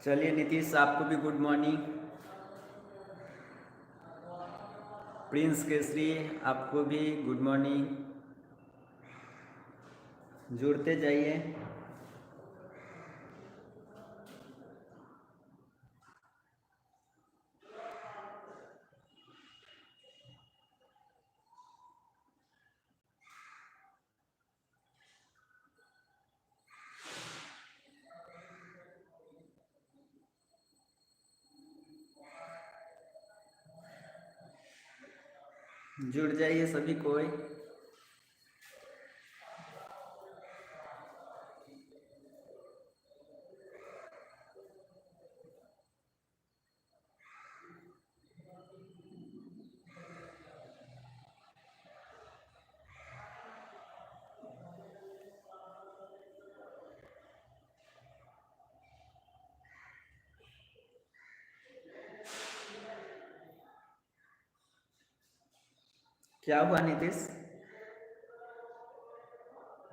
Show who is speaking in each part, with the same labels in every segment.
Speaker 1: चलिए नीतीश, आपको भी गुड मॉर्निंग। प्रिंस केसरी, आपको भी गुड मॉर्निंग। जुड़ते जाइए। जुड़ जाइए सभी कोई। क्या हुआ नीतीश,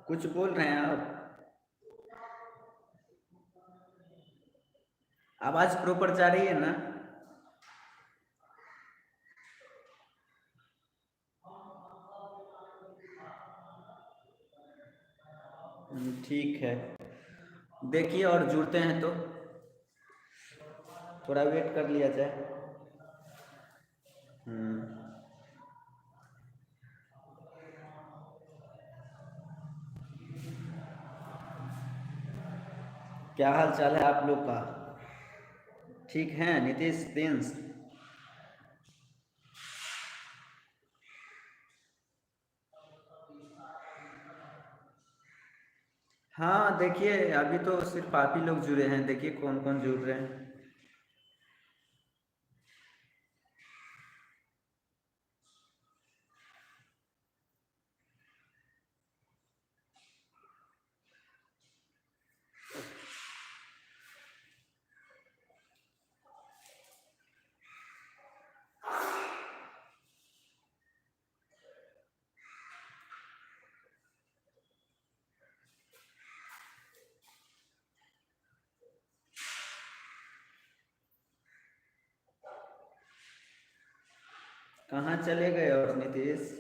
Speaker 1: कुछ बोल रहे हैं आप? आवाज प्रॉपर जा रही है ना? ठीक है, देखिए और जुड़ते हैं तो थोड़ा वेट कर लिया जाए। क्या हाल चाल है आप लोग का? ठीक है नीतीश, प्रिंस? हाँ देखिए, अभी तो सिर्फ आप ही लोग जुड़े हैं, देखिए कौन कौन जुड़ रहे हैं। कहाँ चले गए और नीतीश?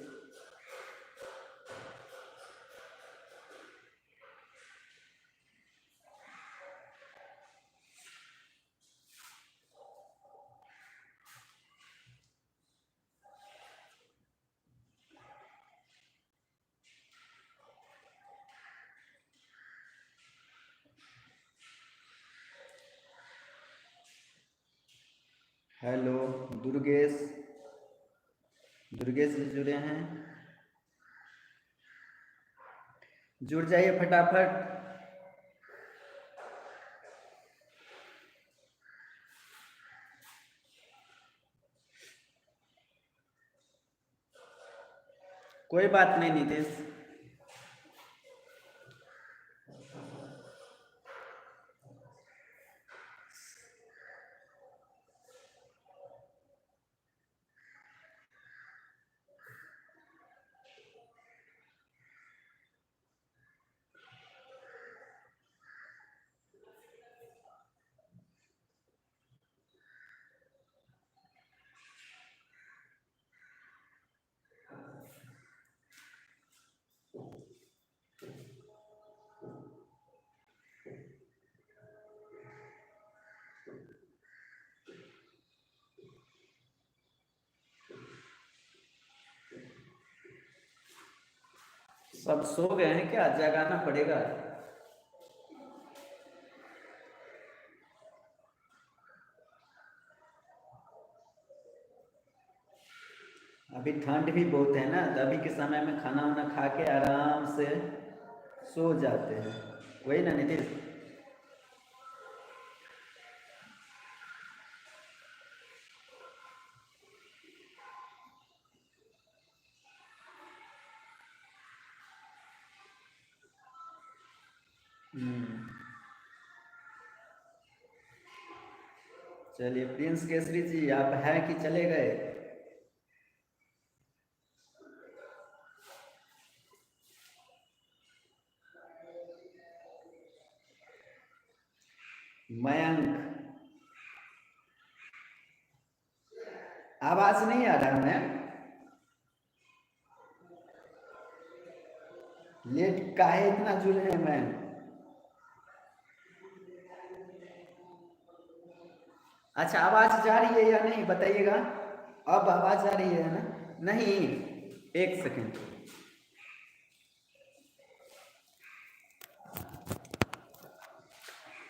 Speaker 1: हेलो दुर्गेश, दुर्गेश जी जुड़े हैं, जुड़ जाइए फटाफट। कोई बात नहीं नीतीश। सब सो गए हैं क्या? जगाना पड़ेगा। अभी ठंड भी बहुत है ना, तो अभी के समय में खाना वाना खा के आराम से सो जाते हैं, वही ना नीतीश? चलिए प्रिंस केसरी जी, आप हैं कि चले गए? मयंक, आवाज नहीं आ रहा है। लेट काहे इतना जुड़े हैं मैम? अच्छा, आवाज जा रही है या नहीं बताइएगा। अब आवाज आ रही है ना? नहीं, एक सेकंड।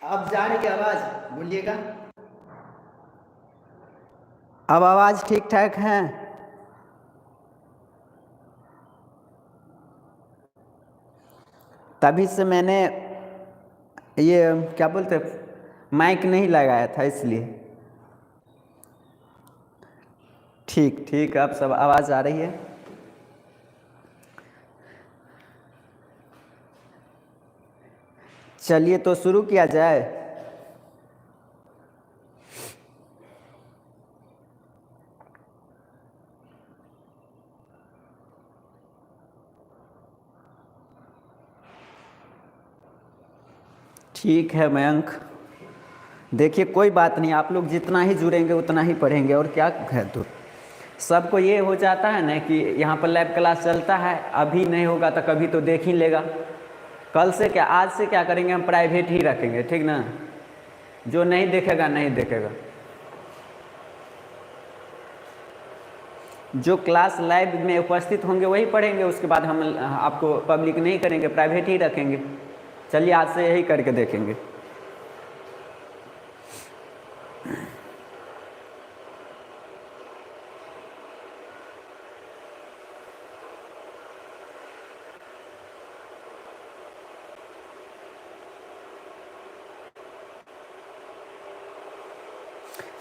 Speaker 1: अब जा रही है आवाज, बोलिएगा। अब आवाज ठीक ठाक है? तभी से मैंने ये क्या बोलते माइक नहीं लगाया था, इसलिए। ठीक ठीक, अब सब आवाज़ आ रही है। चलिए तो शुरू किया जाए। ठीक है मयंक, देखिए कोई बात नहीं, आप लोग जितना ही जुड़ेंगे उतना ही पढ़ेंगे, और क्या है। तो सबको ये हो जाता है ना कि यहाँ पर लैब क्लास चलता है, अभी नहीं होगा तो कभी तो देख ही लेगा। कल से क्या, आज से क्या करेंगे, हम प्राइवेट ही रखेंगे, ठीक ना। जो नहीं देखेगा नहीं देखेगा। जो क्लास लाइव में उपस्थित होंगे वही पढ़ेंगे, उसके बाद हम आपको पब्लिक नहीं करेंगे, प्राइवेट ही रखेंगे। चलिए आज से यही करके देखेंगे।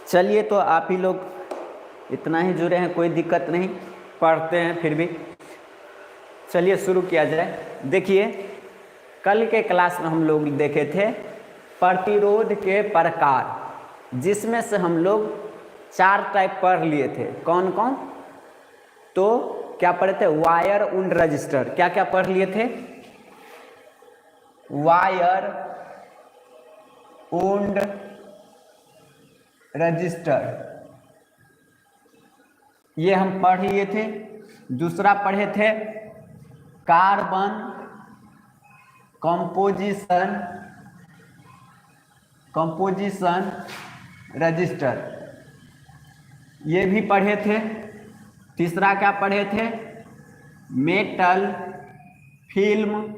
Speaker 1: चलिए तो आप ही लोग इतना ही जुड़े हैं, कोई दिक्कत नहीं, पढ़ते हैं फिर भी। चलिए शुरू किया जाए। देखिए कल के क्लास में हम लोग देखे थे प्रतिरोध के प्रकार, जिसमें से हम लोग 4 टाइप पढ़ लिए थे। कौन कौन? तो क्या पढ़े थे? वायर उंड रजिस्टर। क्या क्या पढ़ लिए थे? वायर उंड रजिस्टर, ये हम पढ़ लिए थे। दूसरा पढ़े थे कार्बन कंपोजिशन रजिस्टर, ये भी पढ़े थे। तीसरा क्या पढ़े थे? मेटल फिल्म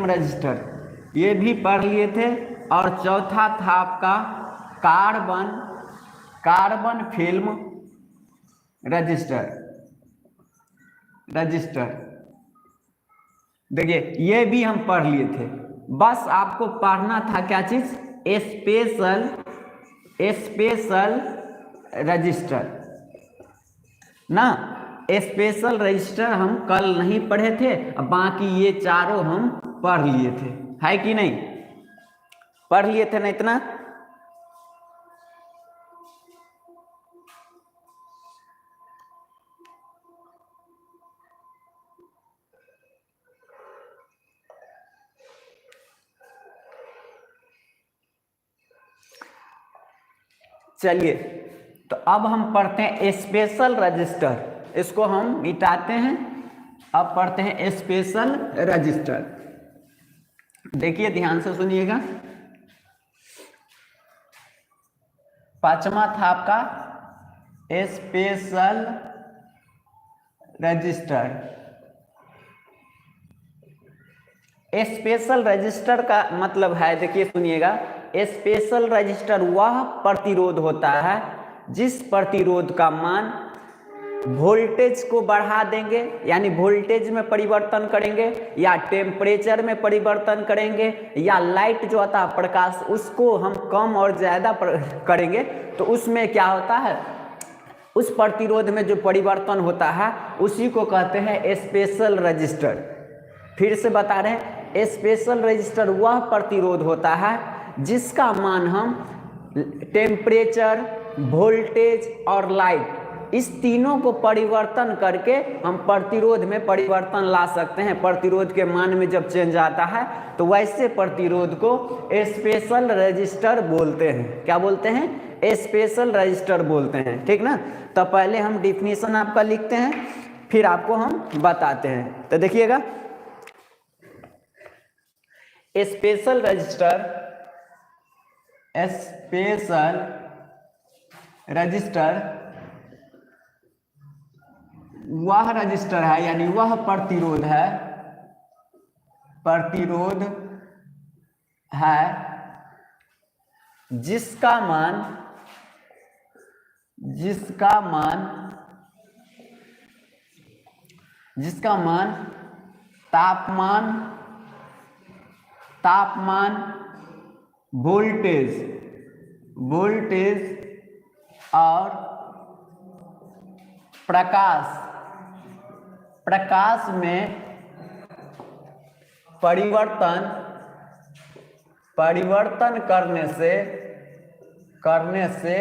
Speaker 1: रजिस्टर, ये भी पढ़ लिए थे। और चौथा था आपका कार्बन फिल्म रजिस्टर। देखिए ये भी हम पढ़ लिए थे। बस आपको पढ़ना था क्या चीज? स्पेशल रजिस्टर ना। स्पेशल रजिस्टर हम कल नहीं पढ़े थे, बाकी ये चारों हम पढ़ लिए थे, है कि नहीं? पढ़ लिए थे ना इतना? चलिए तो अब हम पढ़ते हैं स्पेशल रजिस्टर, इसको हम मिटाते हैं। अब पढ़ते हैं स्पेशल रजिस्टर। देखिए ध्यान से सुनिएगा। पांचवा था आपका स्पेशल रजिस्टर। स्पेशल रजिस्टर का मतलब है, देखिए सुनिएगा, स्पेशल रजिस्टर वह प्रतिरोध होता है जिस प्रतिरोध का मान वोल्टेज को बढ़ा देंगे, यानी वोल्टेज में परिवर्तन करेंगे, या टेम्परेचर में परिवर्तन करेंगे, या लाइट जो आता है प्रकाश, उसको हम कम और ज़्यादा करेंगे, तो उसमें क्या होता है, उस प्रतिरोध में जो परिवर्तन होता है उसी को कहते हैं स्पेशल रजिस्टर। फिर से बता रहे हैं, स्पेशल रजिस्टर वह प्रतिरोध होता है जिसका मान हम टेम्परेचर, वोल्टेज और लाइट इस तीनों को परिवर्तन करके हम प्रतिरोध में परिवर्तन ला सकते हैं। प्रतिरोध के मान में जब चेंज आता है तो वैसे प्रतिरोध को स्पेशल रजिस्टर बोलते हैं। क्या बोलते हैं? स्पेशल रजिस्टर बोलते हैं। ठीक ना। तो पहले हम डिफिनीशन आपका लिखते हैं, फिर आपको हम बताते हैं। तो देखिएगा, स्पेशल रजिस्टर, स्पेशल रजिस्टर वह रजिस्टर है, यानी वह प्रतिरोध है, प्रतिरोध है जिसका मान तापमान, वोल्टेज और प्रकाश में परिवर्तन करने से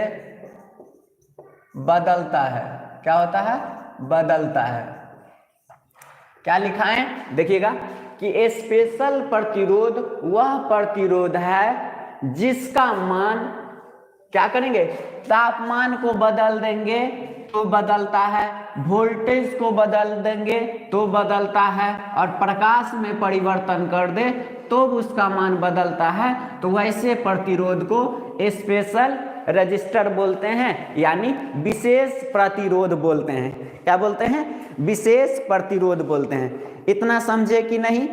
Speaker 1: बदलता है। क्या होता है? बदलता है। क्या लिखा है? देखिएगा कि स्पेशल प्रतिरोध वह प्रतिरोध है जिसका मान, क्या करेंगे? तापमान को बदल देंगे तो बदलता है, वोल्टेज को बदल देंगे तो बदलता है, और प्रकाश में परिवर्तन कर दे तो उसका मान बदलता है। तो वैसे प्रतिरोध को स्पेशल रजिस्टर बोलते हैं, यानी विशेष प्रतिरोध बोलते हैं। क्या बोलते हैं? विशेष प्रतिरोध बोलते हैं। इतना समझे कि नहीं?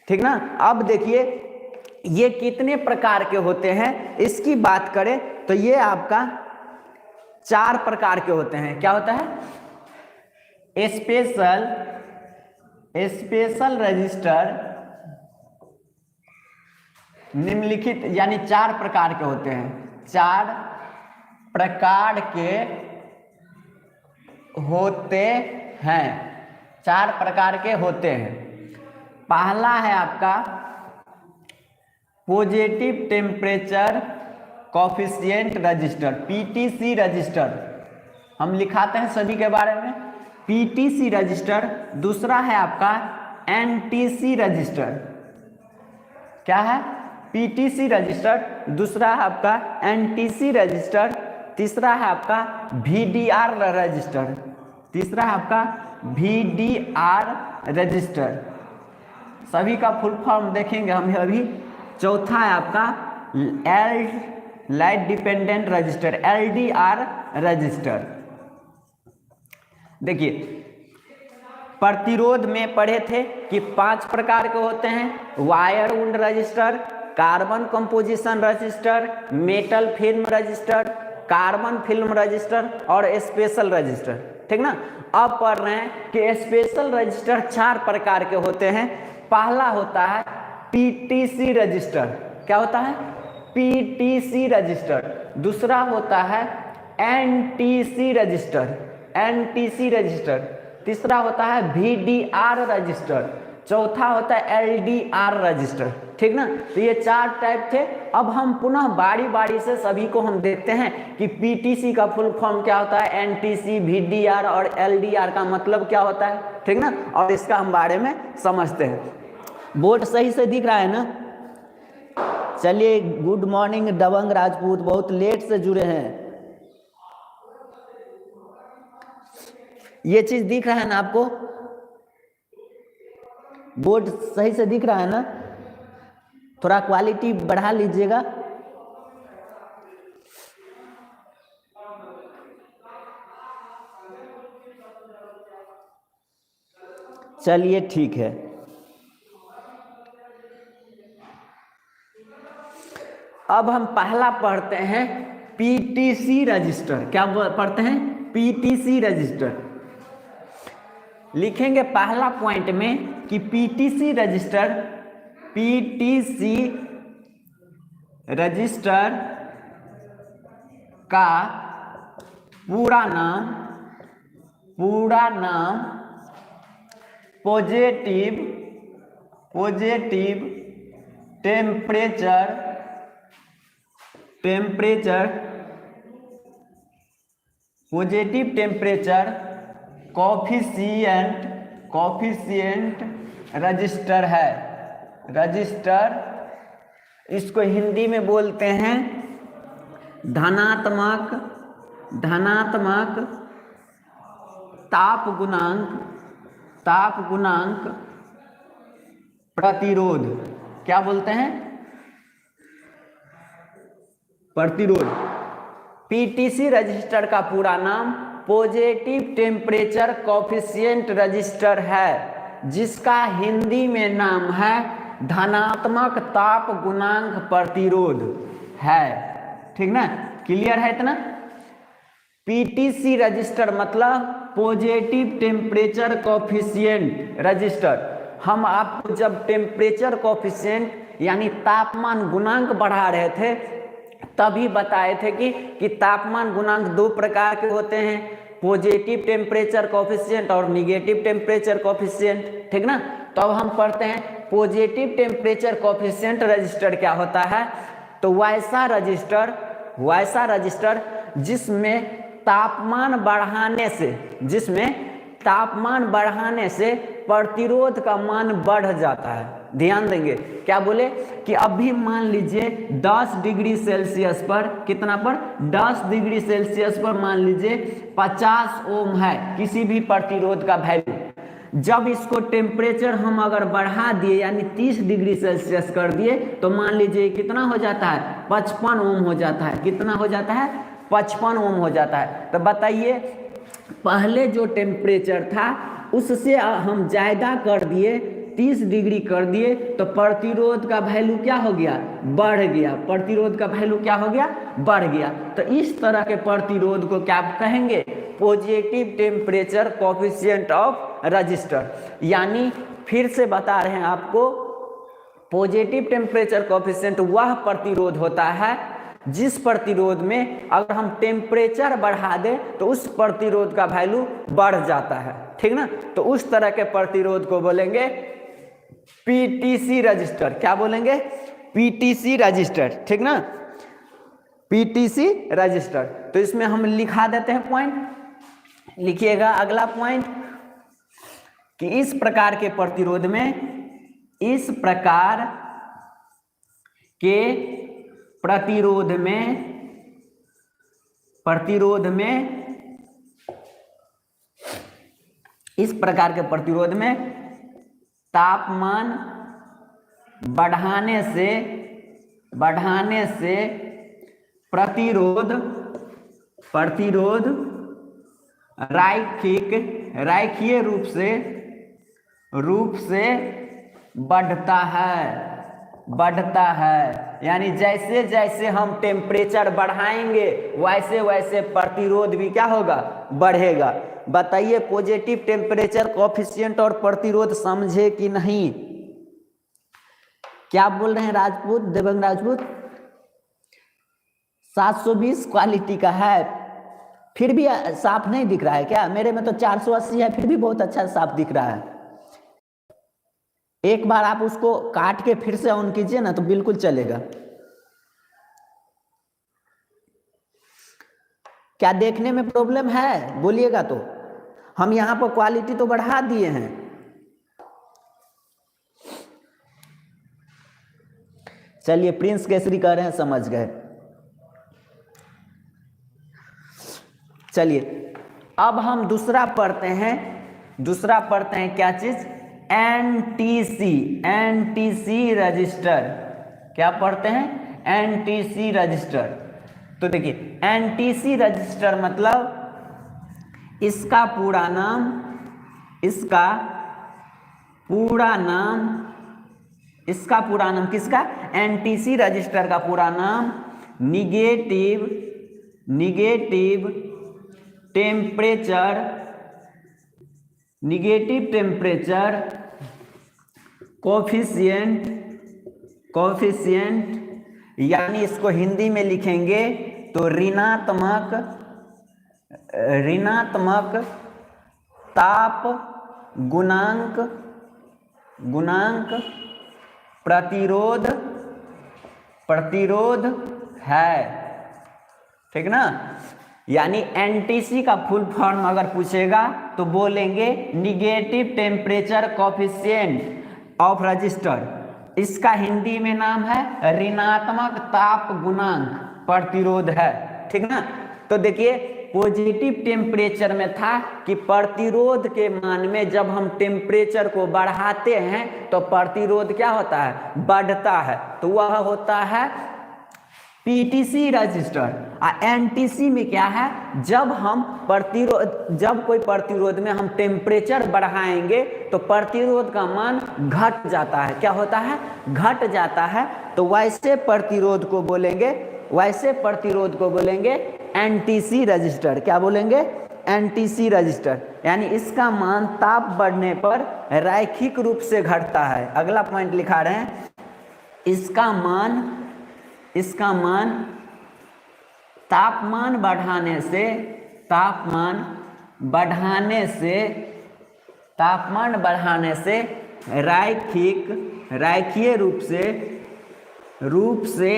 Speaker 1: ठीक ना। अब देखिए ये कितने प्रकार के होते हैं, इसकी बात करें तो ये आपका 4 प्रकार के होते हैं। क्या होता है? स्पेशल रजिस्टर निम्नलिखित, यानी 4 प्रकार के होते हैं। 4 प्रकार के होते हैं, 4 प्रकार के होते हैं। पहला है आपका positive temperature coefficient register, PTC register. हम लिखाते हैं सभी के बारे में, पीटीसी रजिस्टर। दूसरा है आपका एनटीसी रजिस्टर। क्या है? PTC register. दूसरा है आपका एनटीसी रजिस्टर। तीसरा है आपका वीडीआर रजिस्टर। तीसरा है आपका वीडीआर रजिस्टर। सभी का फुल फॉर्म देखेंगे हम अभी। चौथा है आपका light dependent register, LDR register. देखिए प्रतिरोध में पढ़े थे कि 5 प्रकार के होते हैं। Wire wound register, carbon composition register, metal film register, carbon film register और स्पेशल रजिस्टर। ठीक ना। अब पढ़ रहे हैं कि स्पेशल रजिस्टर 4 प्रकार के होते हैं। पहला होता है पीटीसी रजिस्टर। क्या होता है? PTC register. दूसरा होता है एनटीसी रजिस्टर, एनटीसी रजिस्टर। तीसरा होता है वीडीआर रजिस्टर। चौथा होता है एलडीआर रजिस्टर। ठीक ना। तो ये 4 टाइप थे। अब हम पुनः बारी बारी से सभी को हम देखते हैं कि पीटीसी का फुल फॉर्म क्या होता है, एनटीसी, वीडीआर और एलडीआर का मतलब क्या होता है। ठीक ना। और इसका हम बारे में समझते हैं। बोर्ड सही से दिख रहा है ना? चलिए, गुड मॉर्निंग दबंग राजपूत, बहुत लेट से जुड़े हैं। ये चीज दिख रहा है ना आपको? बोर्ड सही से दिख रहा है ना? थोड़ा क्वालिटी बढ़ा लीजिएगा। चलिए ठीक है। अब हम पहला पढ़ते हैं पीटीसी रजिस्टर। क्या पढ़ते हैं? PTC register. लिखेंगे पहला पॉइंट में कि पीटीसी रजिस्टर, पीटीसी रजिस्टर का पूरा नाम positive temperature positive temperature coefficient register है। रजिस्टर इसको हिंदी में बोलते हैं धनात्मक ताप गुणांक प्रतिरोध। क्या बोलते हैं? प्रतिरोध। पीटीसी रजिस्टर का पूरा नाम पॉजिटिव टेम्परेचर कॉफिशिएंट रजिस्टर है, जिसका हिंदी में नाम है धनात्मक ताप गुणांक प्रतिरोध है। ठीक ना, क्लियर है इतना? पीटीसी रजिस्टर मतलब पॉजिटिव टेम्परेचर कॉफिशिएंट रजिस्टर। हम आपको जब टेम्परेचर कॉफिशिएंट यानी तापमान गुणांक बढ़ा रहे थे तभी बताए थे कि तापमान गुणांक दो प्रकार के होते हैं, पॉजिटिव टेम्परेचर कॉफिशिएंट और निगेटिव टेम्परेचर कॉफिशिएंट। ठीक ना, तो अब हम पढ़ते हैं पॉजिटिव टेम्परेचर कॉफिशिएंट रजिस्टर क्या होता है। तो वैसा रजिस्टर जिसमें तापमान बढ़ाने से प्रतिरोध का मान बढ़ जाता है। ध्यान देंगे, क्या बोले कि अभी मान लीजिए 10 डिग्री सेल्सियस पर, कितना पर? 10 डिग्री सेल्सियस पर मान लीजिए 50 ओम है किसी भी प्रतिरोध का वैल्यू। जब इसको टेम्परेचर हम अगर बढ़ा दिए यानी 30 डिग्री सेल्सियस कर दिए तो मान लीजिए कितना हो जाता है? 55 ओम हो जाता है। कितना हो जाता है? 55 ओम हो जाता है। तो बताइए, पहले जो टेम्परेचर था उससे हम ज़्यादा कर दिए, 30 डिग्री कर दिए, तो प्रतिरोध का वैल्यू क्या हो गया? बढ़ गया। प्रतिरोध का वैल्यू क्या हो गया? बढ़ गया। तो इस तरह के प्रतिरोध को क्या कहेंगे? Positive temperature coefficient of register. यानी फिर से बता रहे हैं आपको, पॉजिटिव टेम्परेचर कोएफिशिएंट वह प्रतिरोध होता है जिस प्रतिरोध में अगर हम टेम्परेचर बढ़ा दें तो उस प्रतिरोध का वैल्यू बढ़ जाता है। ठीक ना, तो उस तरह के प्रतिरोध को बोलेंगे पीटीसी रजिस्टर। क्या बोलेंगे? PTC register. ठीक ना, पीटीसी रजिस्टर। तो इसमें हम लिखा देते हैं पॉइंट, लिखिएगा अगला पॉइंट कि इस प्रकार के प्रतिरोध में, इस प्रकार के प्रतिरोध इस प्रकार के प्रतिरोध में तापमान बढ़ाने से प्रतिरोध रैखिक रूप से बढ़ता है। यानी जैसे जैसे हम टेम्परेचर बढ़ाएंगे वैसे वैसे प्रतिरोध भी क्या होगा? बढ़ेगा। बताइए, पॉजिटिव टेम्परेचर कोएफिशिएंट और प्रतिरोध समझे कि नहीं? क्या बोल रहे हैं राजपूत, देवंग राजपूत? 720 क्वालिटी का है, फिर भी साफ नहीं दिख रहा है क्या? मेरे में तो 480 है, फिर भी बहुत अच्छा साफ दिख रहा है। एक बार आप उसको काट के फिर से ऑन कीजिए ना तो बिल्कुल चलेगा। क्या देखने में प्रॉब्लम है? बोलिएगा तो। हम यहां पर क्वालिटी तो बढ़ा दिए हैं। चलिए, प्रिंस केसरी कह रहे हैं, समझ गए। चलिए, अब हम दूसरा पढ़ते हैं क्या चीज? NTC register. क्या पढ़ते हैं? NTC register. तो देखिए, एनटीसी रजिस्टर मतलब इसका पूरा नाम किसका? एनटीसी रजिस्टर का पूरा नाम निगेटिव टेम्परेचर कोएफिशिएंट, यानी इसको हिंदी में लिखेंगे तो ऋणात्मक ताप गुणांक प्रतिरोध है। ठीक ना, यानी एनटीसी का फुल फॉर्म अगर पूछेगा तो बोलेंगे negative temperature coefficient of register. इसका हिंदी में नाम है ऋणात्मक ताप गुणांक प्रतिरोध है, ठीक ना। तो देखिए पॉजिटिव टेम्परेचर में था कि प्रतिरोध के मान में जब हम टेम्परेचर को बढ़ाते हैं तो प्रतिरोध क्या होता है, बढ़ता है, तो वह होता है पीटीसी रजिस्टर। एनटीसी में क्या है, जब कोई प्रतिरोध में हम टेम्परेचर बढ़ाएंगे तो प्रतिरोध का मान घट जाता है, क्या होता है, घट जाता है। तो वैसे प्रतिरोध को बोलेंगे एनटीसी रजिस्टर। क्या बोलेंगे, एनटीसी रजिस्टर। यानी इसका मान ताप बढ़ने पर रैखिक रूप से घटता है। अगला पॉइंट लिखा रहे हैं, इसका मान तापमान बढ़ाने से रैखिक रूप से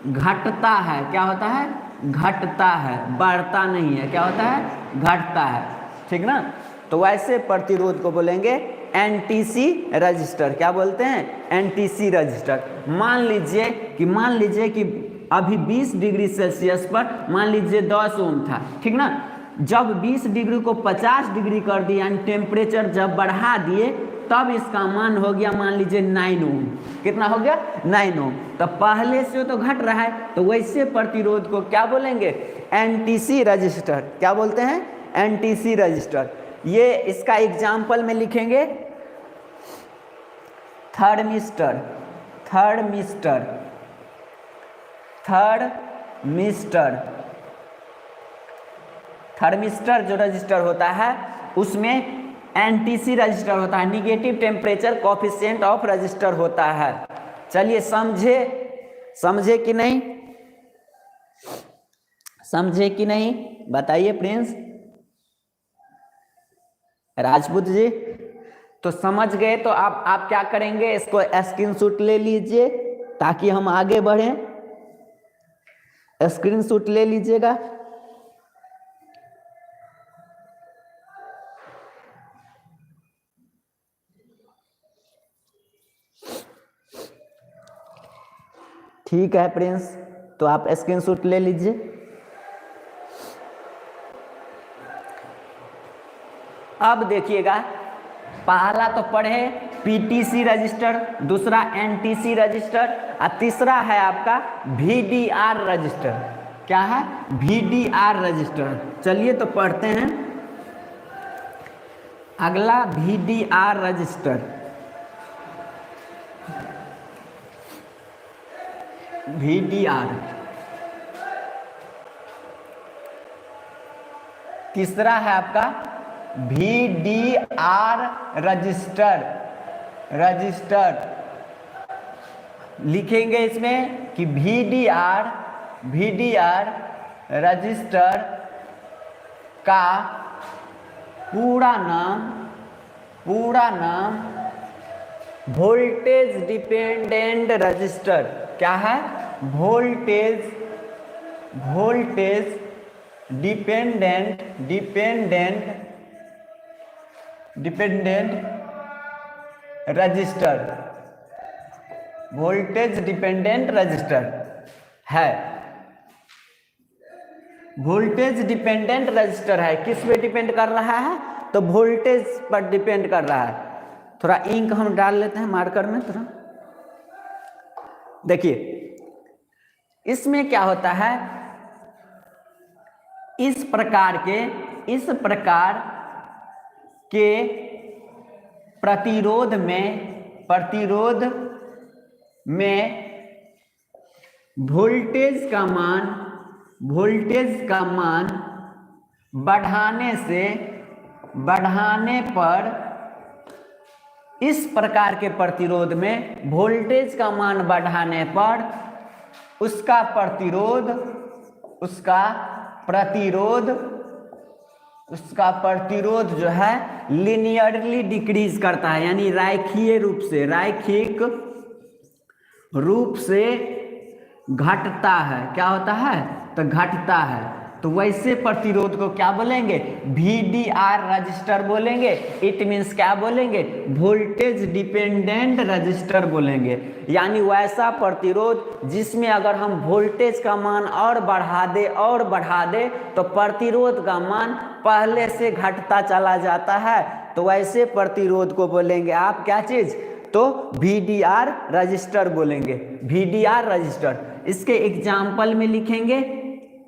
Speaker 1: घटता है। क्या होता है, घटता है, बढ़ता नहीं है, क्या होता है, घटता है, ठीक ना। तो वैसे प्रतिरोध को बोलेंगे एनटीसी रजिस्टर। क्या बोलते हैं, एनटीसी रजिस्टर। मान लीजिए कि अभी 20 डिग्री सेल्सियस पर मान लीजिए 10 ओम था, ठीक ना। जब 20 डिग्री को 50 डिग्री कर दिया, यानी टेम्परेचर जब बढ़ा दिए, तब इसका मान हो गया मान लीजिए 9 ओम। कितना हो गया, 9 ओम। तो पहले से तो घट रहा है, तो वैसे प्रतिरोध को क्या बोलेंगे, एनटीसी रजिस्टर। क्या बोलते हैं, एनटीसी रजिस्टर। ये इसका एग्जाम्पल में लिखेंगे थर्मिस्टर जो रजिस्टर होता है उसमें एनटीसी रजिस्टर होता है, negative temperature coefficient of register होता है। चलिए समझे कि नहीं बताइए प्रिंस राजपूत जी। तो समझ गए तो आप क्या करेंगे, इसको स्क्रीनशॉट ले लीजिए ताकि हम आगे बढ़ें। स्क्रीनशॉट ले लीजिएगा। ठीक है प्रिंस, तो आप स्क्रीनशॉट ले लीजिए। अब देखिएगा, पहला तो पढ़े पीटीसी रजिस्टर, दूसरा एनटीसी रजिस्टर और तीसरा है आपका वीडीआर रजिस्टर। क्या है, वीडीआर रजिस्टर। चलिए तो पढ़ते हैं। अगला वीडीआर रजिस्टर। वीडीआर तीसरा है आपका वीडीआर रजिस्टर। लिखेंगे इसमें कि वीडीआर रजिस्टर का पूरा नाम वोल्टेज डिपेंडेंट रजिस्टर। क्या है, voltage dependent register, voltage dependent register है। वोल्टेज डिपेंडेंट रजिस्टर है, किस पे डिपेंड कर रहा है, तो वोल्टेज पर डिपेंड कर रहा है। थोड़ा इंक हम डाल लेते हैं मार्कर में थोड़ा। देखिए इसमें क्या होता है, इस प्रकार के प्रतिरोध में वोल्टेज का मान बढ़ाने पर, इस प्रकार के प्रतिरोध में वोल्टेज का मान बढ़ाने पर उसका प्रतिरोध जो है लिनियरली डिक्रीज करता है, यानी रैखिक रूप से घटता है। क्या होता है, तो घटता है। तो वैसे प्रतिरोध को क्या बोलेंगे, VDR रजिस्टर बोलेंगे। इट मीन्स क्या बोलेंगे, वोल्टेज डिपेंडेंट रजिस्टर बोलेंगे। यानी वैसा प्रतिरोध जिसमें अगर हम वोल्टेज का मान और बढ़ा दे तो प्रतिरोध का मान पहले से घटता चला जाता है। तो वैसे प्रतिरोध को बोलेंगे आप क्या चीज, तो VDR रजिस्टर बोलेंगे, VDR रजिस्टर। इसके एग्जाम्पल में लिखेंगे,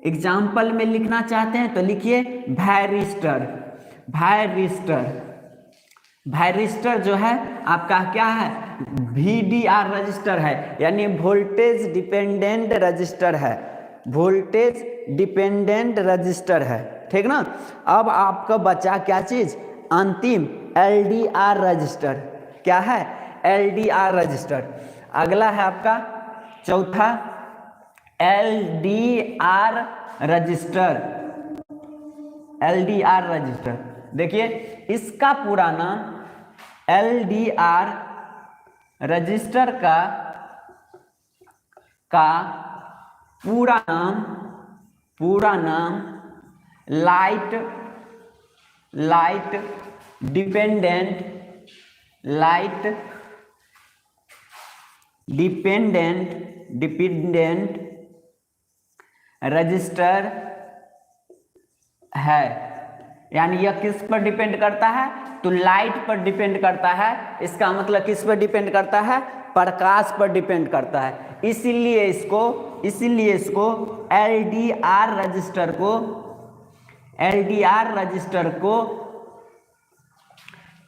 Speaker 1: एग्जाम्पल में लिखना चाहते हैं तो लिखिए वायरिस्टर। वायरिस्टर जो है आपका क्या है, VDR रजिस्टर है, यानी वोल्टेज डिपेंडेंट रजिस्टर है, वोल्टेज डिपेंडेंट रजिस्टर है, ठीक ना। अब आपका बचा क्या चीज, अंतिम LDR रजिस्टर। क्या है, LDR रजिस्टर। अगला है आपका चौथा LDR रजिस्टर। LDR रजिस्टर देखिए इसका पूरा नाम, LDR रजिस्टर का पूरा नाम लाइट डिपेंडेंट रजिस्टर है। यानी यह किस पर डिपेंड करता है, तो लाइट पर डिपेंड करता है। इसका मतलब किस पर डिपेंड करता है, प्रकाश पर डिपेंड करता है। इसीलिए इसको LDR रजिस्टर को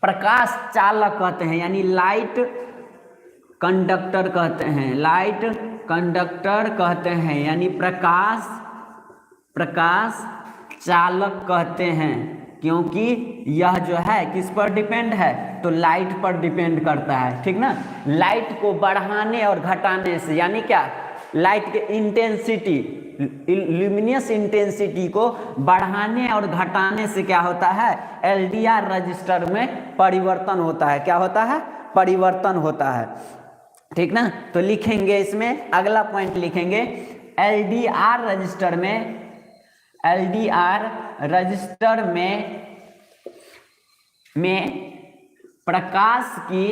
Speaker 1: प्रकाश चालक कहते हैं, यानी लाइट कंडक्टर कहते हैं, लाइट कंडक्टर कहते हैं, यानी प्रकाश चालक कहते हैं। क्योंकि यह जो है किस पर डिपेंड है, तो लाइट पर डिपेंड करता है, ठीक ना। लाइट को बढ़ाने और घटाने से, यानी क्या, लाइट के इंटेंसिटी, ल्यूमिनस इंटेंसिटी को बढ़ाने और घटाने से क्या होता है, LDR रजिस्टर में परिवर्तन होता है। क्या होता है, परिवर्तन होता है, ठीक ना। तो लिखेंगे इसमें अगला पॉइंट लिखेंगे, LDR रजिस्टर में प्रकाश की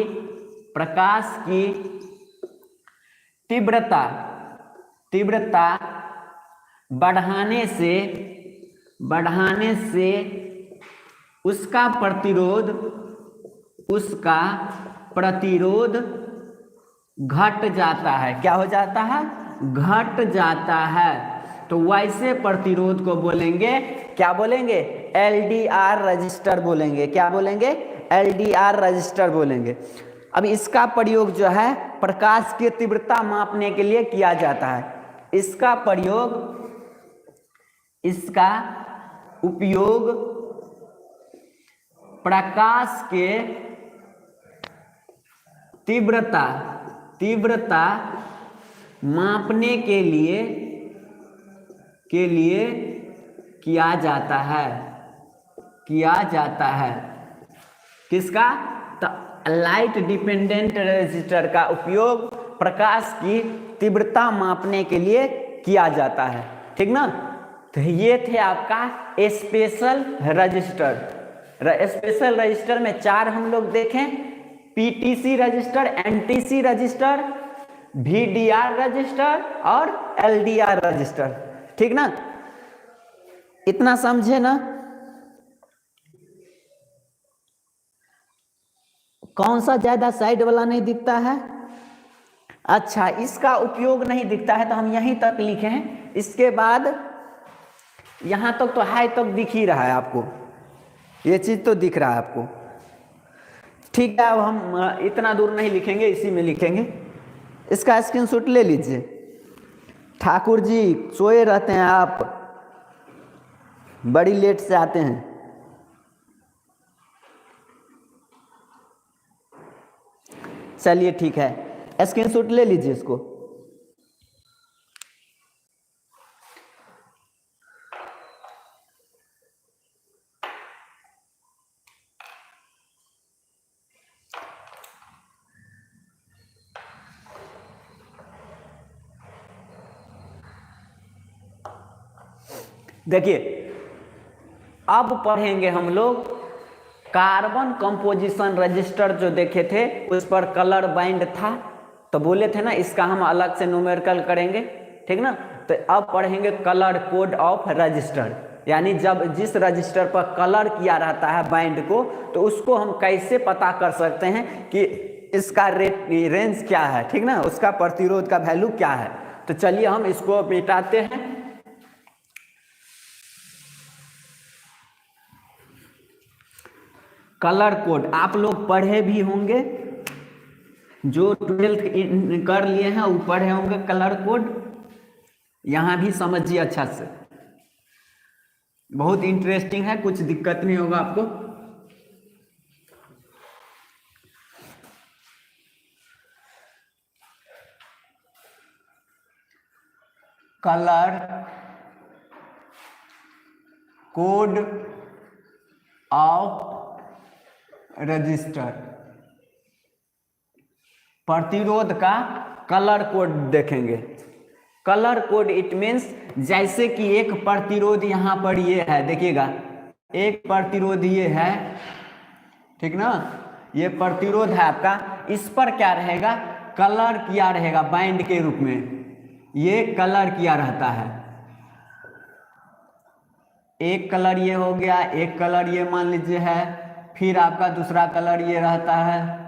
Speaker 1: तीव्रता बढ़ाने से उसका प्रतिरोध घट जाता है। क्या हो जाता है, घट जाता है। तो वैसे प्रतिरोध को बोलेंगे, क्या बोलेंगे, LDR रजिस्टर बोलेंगे। क्या बोलेंगे, LDR रजिस्टर बोलेंगे। अब इसका प्रयोग जो है प्रकाश की तीव्रता मापने के लिए किया जाता है। इसका उपयोग प्रकाश के तीव्रता मापने के लिए किया जाता है। किसका, लाइट डिपेंडेंट रजिस्टर का उपयोग प्रकाश की तीव्रता मापने के लिए किया जाता है, ठीक ना। तो ये थे आपका स्पेशल रजिस्टर। स्पेशल रजिस्टर में 4 हम लोग देखें, PTC register, NTC register, VDR register और LDR रजिस्टर, ठीक ना। इतना समझे ना। कौन सा ज्यादा साइड वाला नहीं दिखता है, अच्छा इसका उपयोग नहीं दिखता है तो हम यहीं तक लिखे हैं। इसके बाद यहां तक तो हाई तक दिख ही रहा है आपको, ये चीज तो दिख रहा है आपको, ठीक है। अब हम इतना दूर नहीं लिखेंगे, इसी में लिखेंगे। इसका स्क्रीनशॉट ले लीजिए। ठाकुर जी सोए रहते हैं, आप बड़ी लेट से आते हैं। चलिए ठीक है, स्क्रीनशॉट ले लीजिए इसको। देखिए अब पढ़ेंगे हम लोग कार्बन कंपोजिशन रजिस्टर जो देखे थे उस पर कलर बाइंड था, तो बोले थे ना इसका हम अलग से न्यूमेरिकल करेंगे, ठीक ना। तो अब पढ़ेंगे कलर कोड ऑफ रजिस्टर, यानी जब जिस रजिस्टर पर कलर किया रहता है बाइंड को, तो उसको हम कैसे पता कर सकते हैं कि इसका रेंज क्या है, ठीक ना, उसका प्रतिरोध का वैल्यू क्या है। तो चलिए हम इसको मिटाते हैं। कलर कोड आप लोग पढ़े भी होंगे, जो 12th कर लिए हैं वो पढ़े होंगे कलर कोड। यहां भी समझिए अच्छा से, बहुत इंटरेस्टिंग है, कुछ दिक्कत नहीं होगा आपको। कलर कोड ऑफ रजिस्टर, प्रतिरोध का कलर कोड देखेंगे। कलर कोड इट मीन्स जैसे कि एक प्रतिरोध यहां पर ये है, देखिएगा एक प्रतिरोध ये है, ठीक ना, ये प्रतिरोध है आपका, इस पर क्या रहेगा, कलर किया रहेगा बाइंड के रूप में, ये कलर किया रहता है। एक कलर ये हो गया, एक कलर ये मान लीजिए है, फिर आपका दूसरा कलर ये रहता है,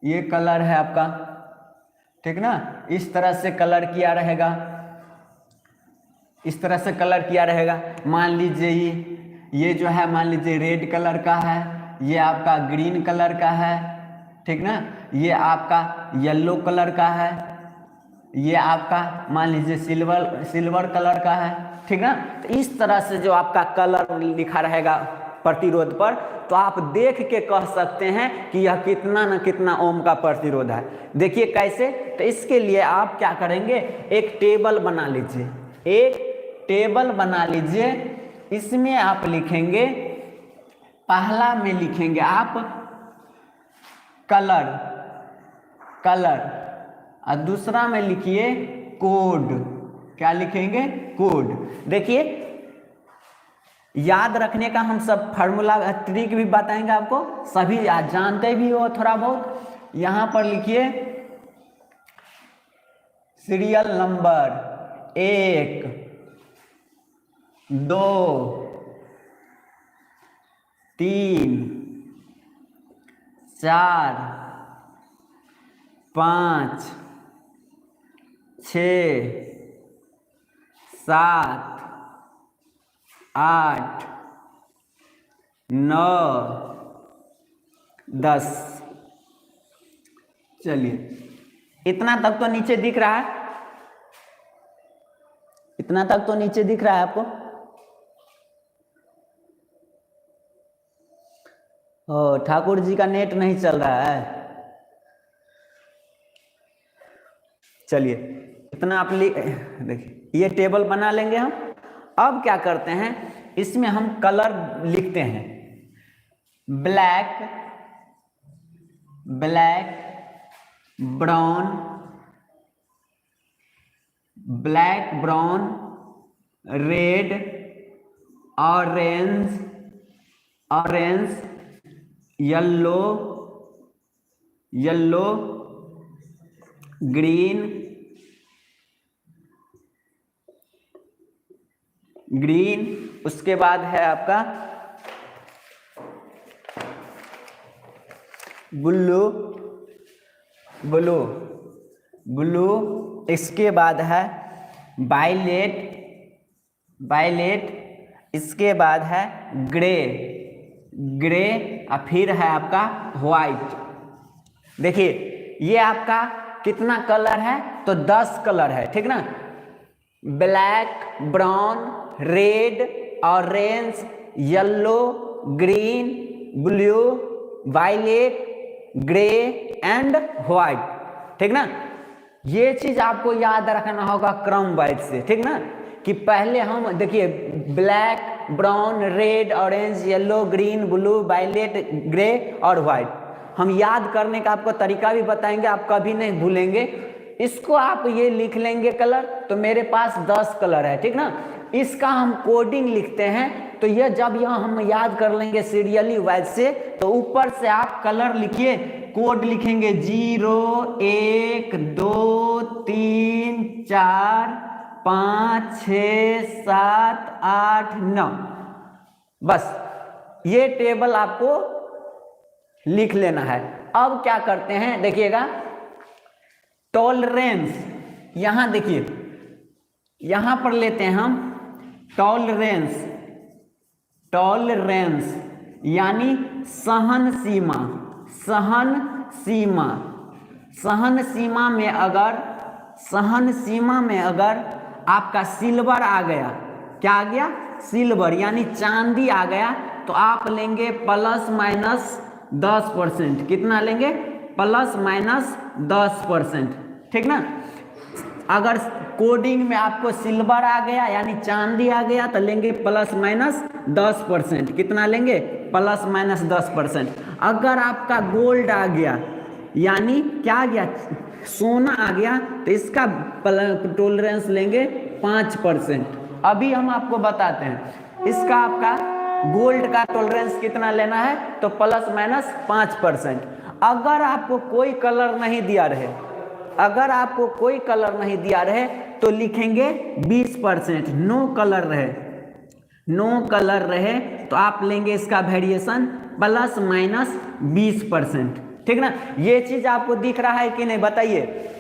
Speaker 1: ये कलर है आपका, ठीक ना, इस तरह से कलर किया रहेगा, इस तरह से कलर किया रहेगा। मान लीजिए ये जो है मान लीजिए रेड कलर का है, ये आपका ग्रीन कलर का है, ठीक ना, ये आपका येलो कलर का है, ये आपका मान लीजिए सिल्वर कलर का है, ठीक ना। तो इस तरह से जो आपका कलर लिखा रहेगा प्रतिरोध पर, तो आप देख के कह सकते हैं कि यह कितना न कितना ओम का प्रतिरोध है। देखिए कैसे, तो इसके लिए आप क्या करेंगे, एक टेबल बना लीजिए, एक टेबल बना लीजिए, इसमें आप लिखेंगे, पहला में लिखेंगे आप कलर और दूसरा में लिखिए कोड। क्या लिखेंगे, कोड। देखिए याद रखने का हम सब फार्मूला ट्रिक भी बताएंगे आपको, सभी आज जानते भी हो थोड़ा बहुत। यहां पर लिखिए सीरियल नंबर 1 2 3 4 5 6 7 8 9 10। चलिए इतना तक तो नीचे दिख रहा है, इतना तक तो नीचे दिख रहा है आपको। ओ ठाकुर जी का नेट नहीं चल रहा है। चलिए इतना आप देखिए, ये टेबल बना लेंगे हम। अब क्या करते हैं, इसमें हम कलर लिखते हैं, black brown, black brown, red, orange yellow green, उसके बाद है आपका ब्लू, इसके बाद है वायलेट, इसके बाद है ग्रे और फिर है आपका व्हाइट। देखिए ये आपका कितना कलर है, तो 10 कलर है, ठीक ना, black, brown, red, orange, yellow, green, blue, violet, grey and white, ठीक ना। ये चीज आपको याद रखना होगा क्रम वाइज से, ठीक ना, कि पहले हम देखिए black, brown, red, orange, yellow, green, blue, violet, grey और व्हाइट। हम याद करने का आपको तरीका भी बताएंगे, आप कभी नहीं भूलेंगे इसको। आप ये लिख लेंगे कलर, तो मेरे पास 10 कलर है, ठीक ना। इसका हम कोडिंग लिखते हैं। तो ये जब यह हम याद कर लेंगे सीरियली वाइज से, तो ऊपर से आप कलर लिखिए, कोड लिखेंगे 0 1 2 3 4 5 6 7 8 9। बस ये टेबल आपको लिख लेना है। अब क्या करते हैं देखिएगा, टॉलरेंस, यहां देखिए, यहां पर लेते हैं हम टॉलरेंस। टॉलरेंस यानी सहन सीमा। सहन सीमा, सहन सीमा में अगर, सहन सीमा में अगर आपका सिल्वर आ गया, क्या आ गया, सिल्वर यानी चांदी आ गया, तो आप लेंगे प्लस माइनस 10%। कितना लेंगे, प्लस माइनस 10%, ठीक ना। अगर कोडिंग में आपको सिल्वर आ गया यानी चांदी आ गया तो लेंगे प्लस माइनस 10%। कितना लेंगे, प्लस माइनस 10%। अगर आपका गोल्ड आ गया यानी क्या आ गया, सोना आ गया, तो इसका टॉलरेंस लेंगे 5%। अभी हम आपको बताते हैं इसका आपका गोल्ड का टॉलरेंस कितना लेना है, तो प्लस माइनस 5%। अगर आपको कोई कलर नहीं दिया रहे, अगर आपको कोई कलर नहीं दिया रहे तो लिखेंगे 20%। नो कलर रहे, नो कलर रहे तो आप लेंगे इसका वेरिएशन प्लस माइनस 20%, ठीक ना। ये चीज आपको दिख रहा है कि नहीं, बताइए,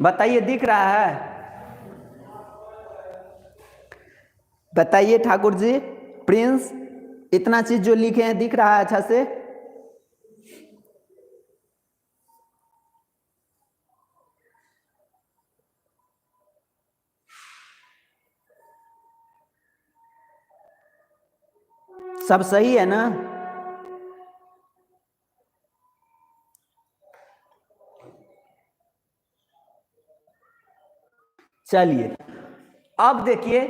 Speaker 1: बताइए दिख रहा है, बताइए ठाकुर जी, प्रिंस, इतना चीज जो लिखे हैं दिख रहा है अच्छा से। सब सही है ना। चलिए अब देखिए,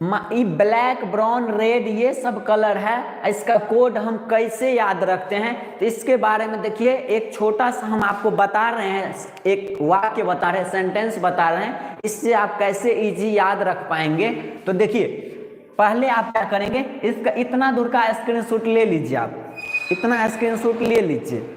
Speaker 1: ब्लैक ब्राउन रेड ये सब कलर है, इसका कोड हम कैसे याद रखते हैं, तो इसके बारे में देखिए एक छोटा सा हम आपको बता रहे हैं, एक वाक्य बता रहे हैं, सेंटेंस बता रहे हैं, इससे आप कैसे इजी याद रख पाएंगे। तो देखिए पहले आप क्या करेंगे, इसका इतना दूर का स्क्रीनशॉट ले लीजिए, आप इतना स्क्रीनशॉट ले लीजिए।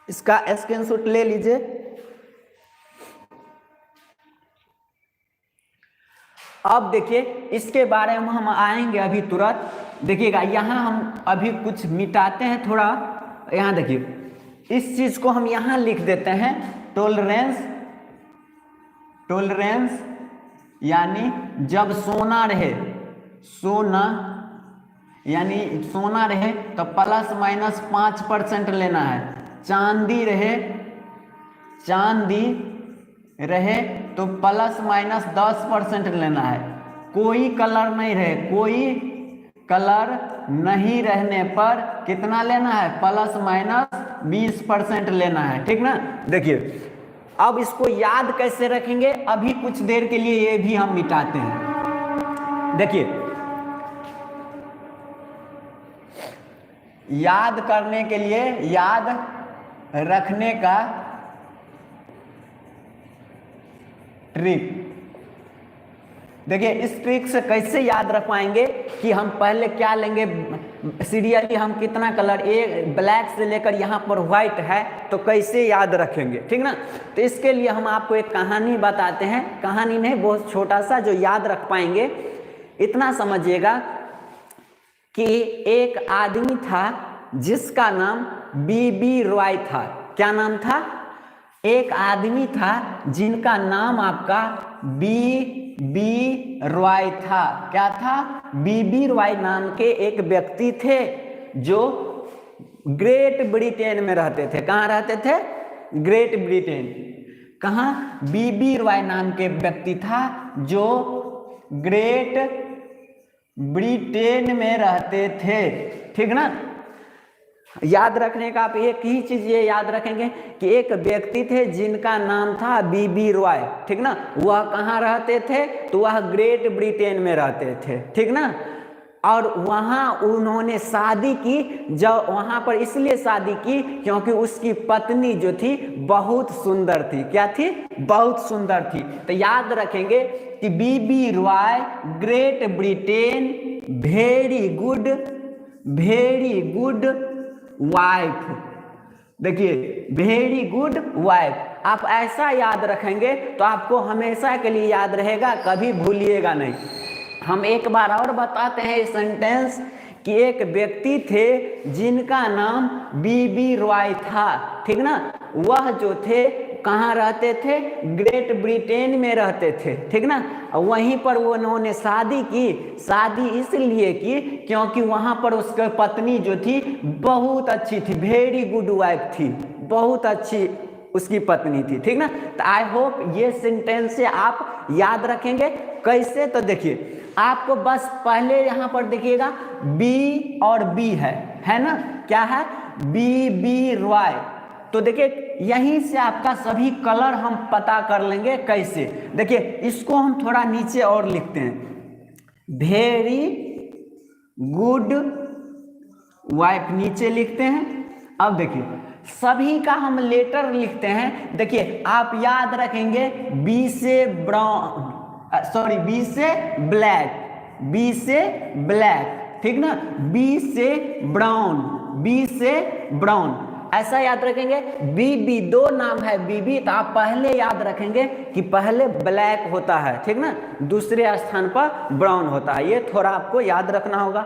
Speaker 1: इसका स्क्रीनशॉट ले लीजिए। अब देखिए इसके बारे में हम आएंगे अभी तुरंत। देखिएगा यहाँ हम अभी कुछ मिटाते हैं थोड़ा, यहाँ देखिए इस चीज को हम यहाँ लिख देते हैं टॉलरेंस। टॉलरेंस यानी जब सोना रहे, सोना यानी सोना रहे तो प्लस माइनस 5% लेना है। चांदी रहे, चांदी रहे तो प्लस माइनस 10% लेना है। कोई कलर नहीं रहे, कोई कलर नहीं रहने पर कितना लेना है, प्लस माइनस 20% लेना है, ठीक ना। देखिए अब इसको याद कैसे रखेंगे, अभी कुछ देर के लिए ये भी हम मिटाते हैं। देखिए याद करने के लिए, याद रखने का ट्रिक, देखिए इस ट्रिक से कैसे याद रख पाएंगे कि हम पहले क्या लेंगे, सीरियली हम कितना कलर, एक ब्लैक से लेकर यहाँ पर व्हाइट है, तो कैसे याद रखेंगे, ठीक ना। तो इसके लिए हम आपको एक कहानी बताते हैं, कहानी नहीं बहुत छोटा सा जो याद रख पाएंगे। इतना समझिएगा कि एक आदमी था जिसका नाम बीबी रॉय था। क्या नाम था, एक आदमी था जिनका नाम आपका बीबी रॉय था। क्या था, बीबी रॉय नाम के एक व्यक्ति थे जो ग्रेट ब्रिटेन में रहते थे। कहाँ रहते थे, ग्रेट ब्रिटेन। कहाँ, बीबी रॉय नाम के व्यक्ति था जो ग्रेट ब्रिटेन में रहते थे, ठीक ना। याद रखने का आप एक ही चीज ये याद रखेंगे कि एक व्यक्ति थे जिनका नाम था बीबी रॉय, ठीक ना। वह कहाँ रहते थे, तो वह ग्रेट ब्रिटेन में रहते थे, ठीक ना। और वहाँ उन्होंने शादी की, जब वहाँ पर इसलिए शादी की क्योंकि उसकी पत्नी जो थी बहुत सुंदर थी। क्या थी? बहुत सुंदर थी। तो याद रखेंगे कि B B Roy Great Britain very good wife. देखिए वेरी गुड वाइफ, आप ऐसा याद रखेंगे तो आपको हमेशा के लिए याद रहेगा, कभी भूलिएगा नहीं। हम एक बार और बताते हैं इस सेंटेंस कि एक व्यक्ति थे जिनका नाम बीबी रॉय था, ठीक ना। वह जो थे कहाँ रहते थे? ग्रेट ब्रिटेन में रहते थे, ठीक ना। वहीं पर वो उन्होंने शादी की। शादी इसलिए की क्योंकि वहाँ पर उसकी पत्नी जो थी बहुत अच्छी थी, वेरी गुड वाइफ थी, बहुत अच्छी उसकी पत्नी थी, ठीक ना। तो आई होप ये सेंटेंस से आप याद रखेंगे। कैसे? तो देखिए आपको बस पहले यहाँ पर देखिएगा बी और बी है ना, क्या है? बी रॉय। तो देखिए यहीं से आपका सभी कलर हम पता कर लेंगे। कैसे? देखिए इसको हम थोड़ा नीचे और लिखते हैं, वेरी गुड वाइफ नीचे लिखते हैं। अब देखिए सभी का हम लेटर लिखते हैं। देखिए आप याद रखेंगे बी से ब्राउन, सॉरी बी से ब्लैक, बी से ब्लैक, ठीक ना। बी से ब्राउन, बी से ब्राउन, ऐसा याद रखेंगे। बीबी दो नाम है बीबी, तो आप पहले याद रखेंगे कि पहले ब्लैक होता है, ठीक ना, दूसरे स्थान पर ब्राउन होता है। ये थोड़ा आपको याद रखना होगा।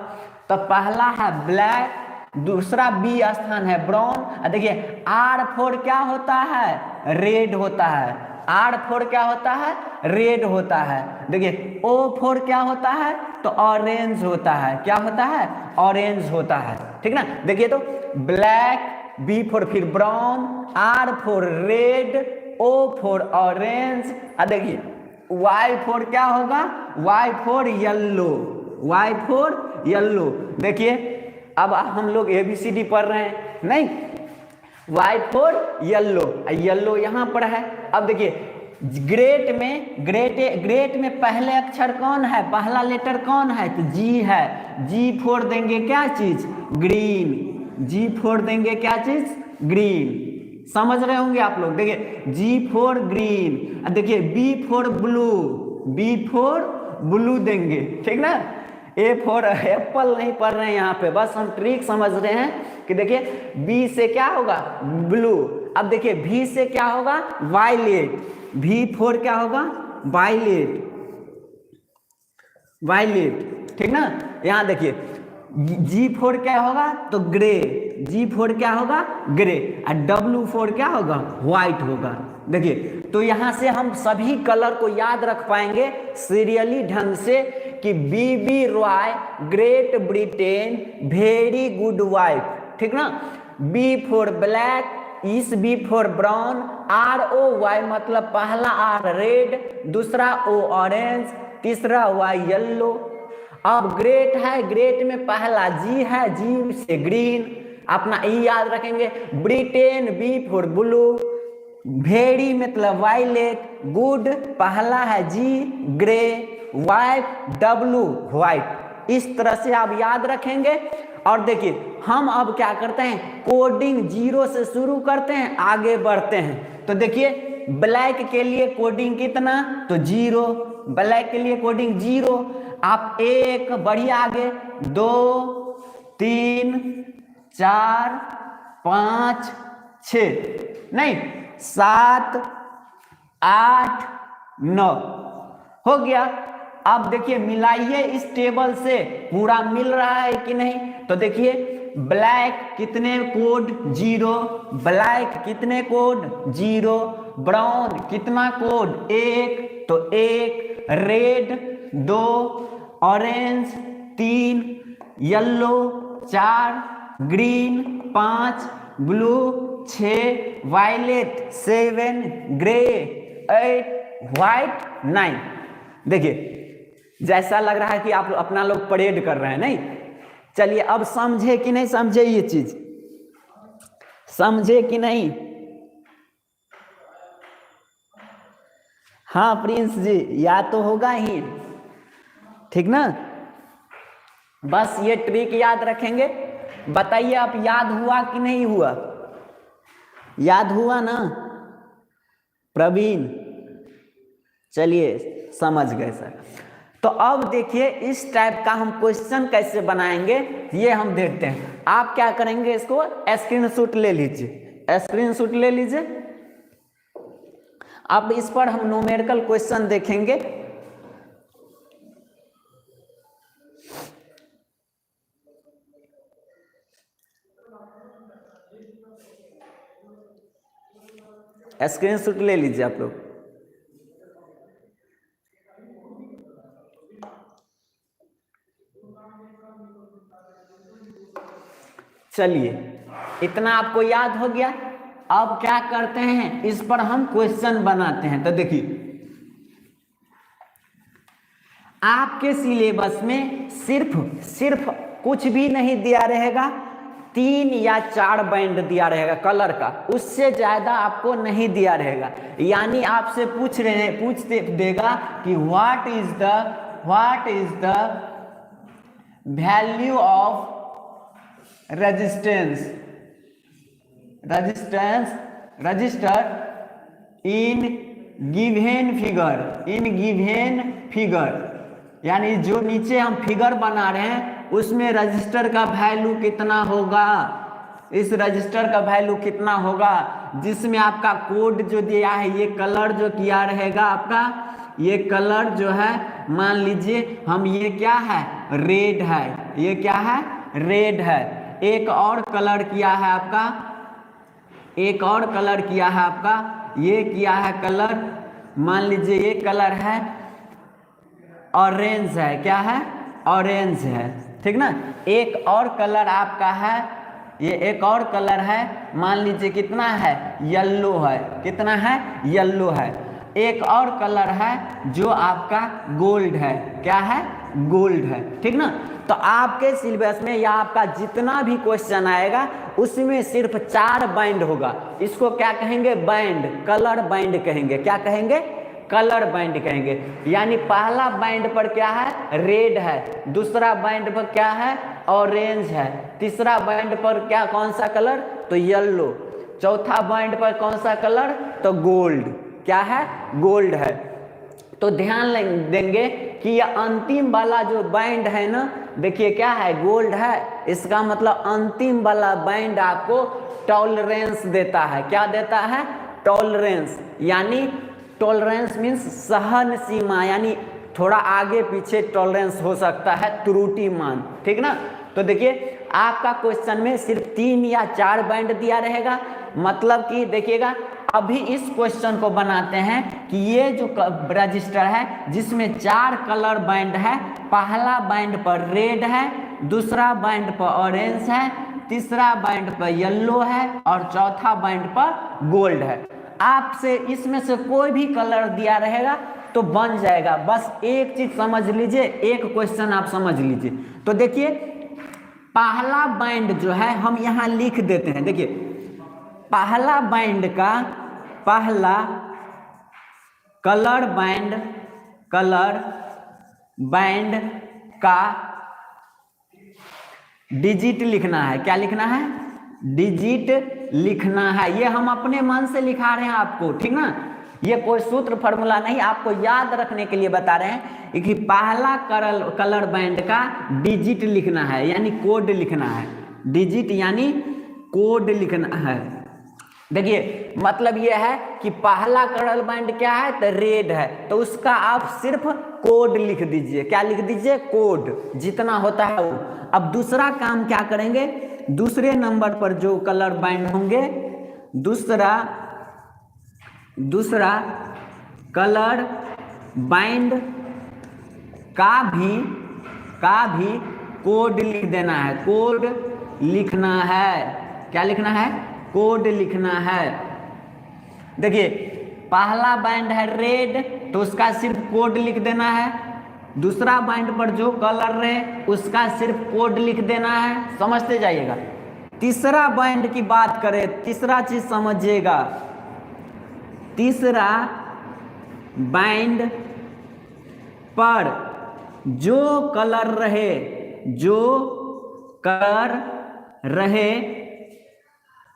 Speaker 1: तो पहला है ब्लैक, दूसरा बी स्थान है ब्राउन। देखिए आर फोर क्या होता है? रेड होता है। आर फोर क्या होता है? रेड होता है। देखिए ओ फोर क्या होता है? तो ऑरेंज होता है। क्या होता है? ऑरेंज होता है, ठीक ना। देखिए तो ब्लैक, बी फोर फिर brown, R four red, O four orange. देखिए वाई फोर क्या होगा? Y four yellow, Y four yellow. देखिए अब हम लोग ABCD पढ़ रहे हैं, नहीं, वाई फोर येल्लो, येल्लो यहाँ पर है। अब देखिए ग्रेट में पहले अक्षर कौन है? पहला लेटर कौन है? तो जी है। जी फोर देंगे क्या चीज? ग्रीन। जी फोर देंगे क्या चीज? ग्रीन। समझ रहे होंगे आप लोग। देखिए जी फोर ग्रीन। देखिए B four blue, B four blue देंगे, ठीक ना। ए फोर एप्पल नहीं पढ़ रहे हैं यहाँ पे, बस हम ट्रिक समझ रहे हैं कि देखिए बी से क्या होगा? ब्लू। अब देखिए भी से क्या होगा? वायलेट। भी फोर क्या होगा? वायलेट, वायलेट, ठीक ना। यहाँ देखिए जी फोर क्या होगा? तो ग्रे, जी फोर क्या होगा? ग्रे। और डब्लू फोर क्या होगा? व्हाइट होगा। देखिए तो यहाँ से हम सभी कलर को याद रख पाएंगे सीरियली ढंग से कि B B Roy Great Britain very good wife, ठीक ना। बी फोर ब्लैक, इस B for brown, R O Y मतलब पहला आर रेड, दूसरा ओ ऑरेंज, तीसरा वाई येल्लो। अब ग्रेट है, ग्रेट में पहला जी है, जी से ग्रीन, अपना ई याद रखेंगे। Britain B four blue, very मतलब वायलेट, गुड पहला है G grey, white W white. इस तरह से आप याद रखेंगे। और देखिए हम अब क्या करते हैं? कोडिंग जीरो से शुरू करते हैं, आगे बढ़ते हैं। तो देखिए ब्लैक के लिए कोडिंग कितना? तो जीरो, ब्लैक के लिए कोडिंग जीरो। आप एक बढ़िए आगे, 2 3 4 5 6 नहीं 7 8 9 हो गया। अब देखिए मिलाइए इस टेबल से, पूरा मिल रहा है कि नहीं। तो देखिए ब्लैक कितने कोड? जीरो। ब्लैक कितने कोड? जीरो। ब्राउन कितना कोड? एक, तो एक। Red 2, orange 3, yellow 4, green 5, blue 6, violet 7, grey 8, white 9। देखिए जैसा लग रहा है कि आप अपना लोग परेड कर रहे हैं, नहीं। चलिए अब समझे कि नहीं समझे? ये चीज समझे कि नहीं? हाँ प्रिंस जी, या तो होगा ही, ठीक ना। बस ये ट्रिक याद रखेंगे। बताइए आप याद हुआ कि नहीं हुआ? याद हुआ ना प्रवीण? चलिए समझ गए सर। तो अब देखिए इस टाइप का हम क्वेश्चन कैसे बनाएंगे ये हम देखते हैं। आप क्या करेंगे, इसको स्क्रीनशॉट ले लीजिए, स्क्रीनशॉट ले लीजिए। अब इस पर हम न्यूमेरिकल क्वेश्चन देखेंगे। स्क्रीनशॉट ले लीजिए आप लोग। चलिए इतना आपको याद हो गया। अब क्या करते हैं, इस पर हम क्वेश्चन बनाते हैं। तो देखिए आपके सिलेबस में सिर्फ कुछ भी नहीं दिया रहेगा, 3 या 4 बैंड दिया रहेगा कलर का, उससे ज्यादा आपको नहीं दिया रहेगा। यानी आपसे पूछते देगा कि what is the value of register in given figure, यानी जो नीचे हम फिगर बना रहे हैं उसमें रजिस्टर का वैल्यू कितना होगा, इस रजिस्टर का वैल्यू कितना होगा, जिसमें आपका कोड जो दिया है, ये कलर जो किया रहेगा आपका, ये कलर जो है मान लीजिए हम ये क्या है, रेड है, ये क्या है, रेड है। एक और कलर किया है आपका, एक और कलर किया है आपका, ये किया है कलर, मान लीजिए ये कलर है ऑरेंज है, क्या है, ऑरेंज है, ठीक ना। एक और कलर आपका है, ये एक और कलर है, मान लीजिए कितना है, येलो है, कितना है, येलो है। एक और कलर है जो आपका गोल्ड है, क्या है, गोल्ड है, ठीक ना। तो आपके सिलेबस में या आपका जितना भी क्वेश्चन आएगा उसमें सिर्फ 4 बैंड होगा। इसको क्या कहेंगे, बैंड, कलर बैंड कहेंगे। क्या कहेंगे, कलर बैंड कहेंगे। यानी पहला बैंड पर क्या है, रेड है, दूसरा बैंड पर क्या है, ऑरेंज है, तीसरा बैंड पर क्या, कौन सा कलर, तो येलो, चौथा बैंड पर कौन सा कलर, तो गोल्ड, क्या है, गोल्ड है। तो ध्यान देंगे कि यह अंतिम वाला जो बैंड है ना, देखिए क्या है, गोल्ड है, इसका मतलब अंतिम वाला बैंड आपको टॉलरेंस देता है। क्या देता है, टॉलरेंस। यानी टॉलरेंस मीन्स सहन सीमा, यानी थोड़ा आगे पीछे टॉलरेंस हो सकता है, त्रुटि मान, ठीक ना। तो देखिए आपका क्वेश्चन में सिर्फ 3 या 4 बैंड दिया रहेगा। मतलब कि देखिएगा अभी इस क्वेश्चन को बनाते हैं कि ये जो रजिस्टर है जिसमें 4 कलर बैंड है, पहला बैंड पर रेड है, दूसरा बैंड पर ऑरेंज है, तीसरा बैंड पर येलो है और चौथा बैंड पर गोल्ड है। आपसे इसमें से कोई भी कलर दिया रहेगा तो बन जाएगा। बस एक चीज समझ लीजिए, एक क्वेश्चन आप समझ लीजिए। तो देखिए पहला बैंड जो है हम यहाँ लिख देते हैं। देखिए पहला बैंड का, पहला कलर बैंड का डिजिट लिखना है। क्या लिखना है, डिजिट लिखना है। ये हम अपने मन से लिखा रहे हैं आपको, ठीक ना। ये कोई सूत्र फॉर्मूला नहीं, आपको याद रखने के लिए बता रहे हैं कि पहला कलर बैंड का डिजिट लिखना है, यानी कोड लिखना है। डिजिट यानी कोड लिखना है। देखिए मतलब ये है कि पहला कलर बैंड क्या है, तो रेड है, तो उसका आप सिर्फ कोड लिख दीजिए। क्या लिख दीजिए, कोड, जितना होता है वो। अब दूसरा काम क्या करेंगे, दूसरे नंबर पर जो कलर बैंड होंगे, दूसरा कलर बैंड का भी कोड लिख देना है। कोड लिखना है। क्या लिखना है, कोड लिखना है। देखिए पहला बैंड है रेड, तो उसका सिर्फ कोड लिख देना है। दूसरा बैंड पर जो कलर है उसका सिर्फ कोड लिख देना है, समझते जाइएगा। तीसरा बैंड की बात करें, तीसरा चीज समझिएगा, तीसरा बैंड पर जो कलर रहे जो कलर रहे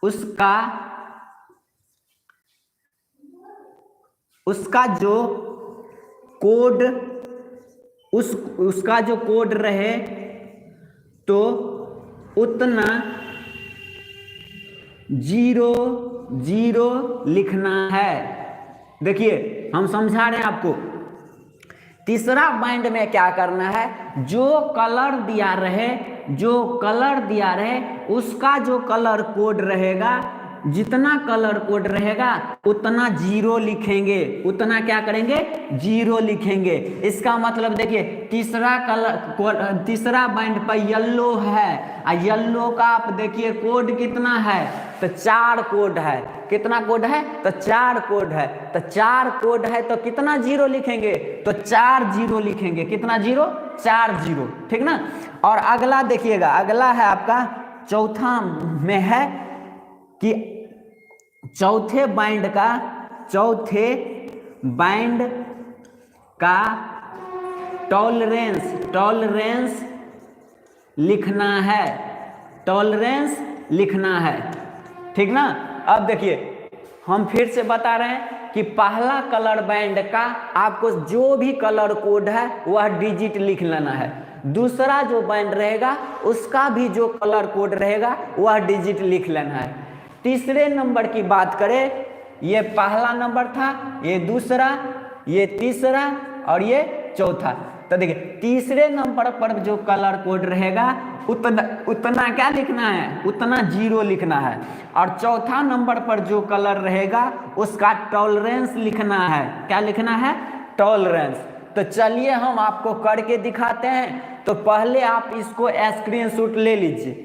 Speaker 1: उसका जो कोड उसका जो कोड रहे तो उतना 0 लिखना है। देखिए हम समझा रहे हैं आपको। तीसरा बाइंड में क्या करना है, जो कलर दिया रहे उसका जो कलर कोड रहेगा, जितना कलर कोड रहेगा उतना 0 लिखेंगे। उतना क्या करेंगे, 0 लिखेंगे। इसका मतलब देखिए तीसरा बाइंड पर येलो है, येलो का आप देखिए कोड कितना है, तो 4 कोड है। कितना कोड है, तो 4 कोड है। तो 4 कोड है तो कितना 0 लिखेंगे, तो 4 0 लिखेंगे। कितना 0, 4 0, ठीक ना। और अगला देखिएगा, अगला है आपका चौथा में है कि चौथे बाइंड का टॉलरेंस लिखना है, ठीक ना। अब देखिए हम फिर से बता रहे हैं कि पहला कलर बैंड का आपको जो भी कलर कोड है वह डिजिट लिख लेना है। दूसरा जो बैंड रहेगा उसका भी जो कलर कोड रहेगा वह डिजिट लिख लेना है। तीसरे नंबर की बात करें, ये पहला नंबर था, ये दूसरा, ये तीसरा और ये चौथा। तो देखिए तीसरे नंबर पर जो कलर कोड रहेगा उतना क्या लिखना है, उतना 0 लिखना है। और चौथा नंबर पर जो कलर रहेगा उसका टॉलरेंस लिखना है। क्या लिखना है, टॉलरेंस। तो चलिए हम आपको करके दिखाते हैं। तो पहले आप इसको स्क्रीनशॉट ले लीजिए,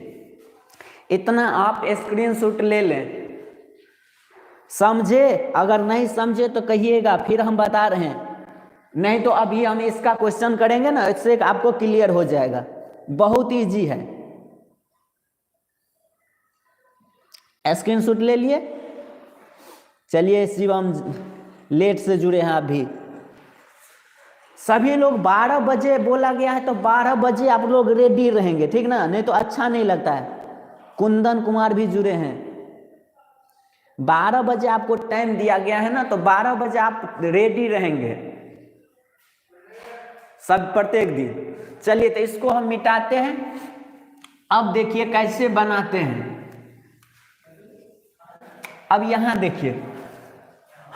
Speaker 1: इतना आप स्क्रीनशॉट ले लें। समझे? अगर नहीं समझे तो कहिएगा, फिर हम बता रहे हैं। नहीं तो अभी हम इसका क्वेश्चन करेंगे ना, इससे आपको क्लियर हो जाएगा। बहुत इजी है। स्क्रीनशॉट ले लिए। चलिए शिवम लेट से जुड़े हैं अभी। सभी लोग 12 बजे बोला गया है तो 12 बजे आप लोग रेडी रहेंगे, ठीक ना, नहीं तो अच्छा नहीं लगता है। कुंदन कुमार भी जुड़े हैं। 12 बजे आपको टाइम दिया गया है ना, तो 12 बजे आप रेडी रहेंगे सब प्रत्येक दिन। चलिए तो इसको हम मिटाते हैं। अब देखिए कैसे बनाते हैं। अब यहां देखिए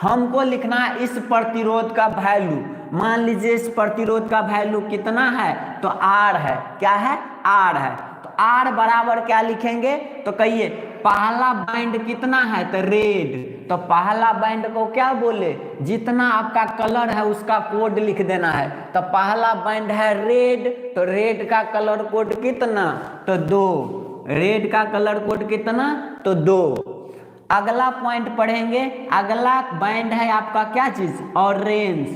Speaker 1: हमको लिखना है इस प्रतिरोध का वैल्यू। मान लीजिए इस प्रतिरोध का वैल्यू कितना है, तो R है। क्या है, R है। तो R बराबर क्या लिखेंगे, तो कहिए पहला बाइंड कितना है, तो रेड। तो पहला बाइंड को क्या बोले, जितना आपका कलर है उसका कोड लिख देना है। तो पहला बाइंड है रेड, तो रेड का कलर कोड कितना, तो 2। रेड का कलर कोड कितना, तो 2। अगला पॉइंट पढ़ेंगे। अगला बाइंड है आपका क्या चीज, ऑरेंज।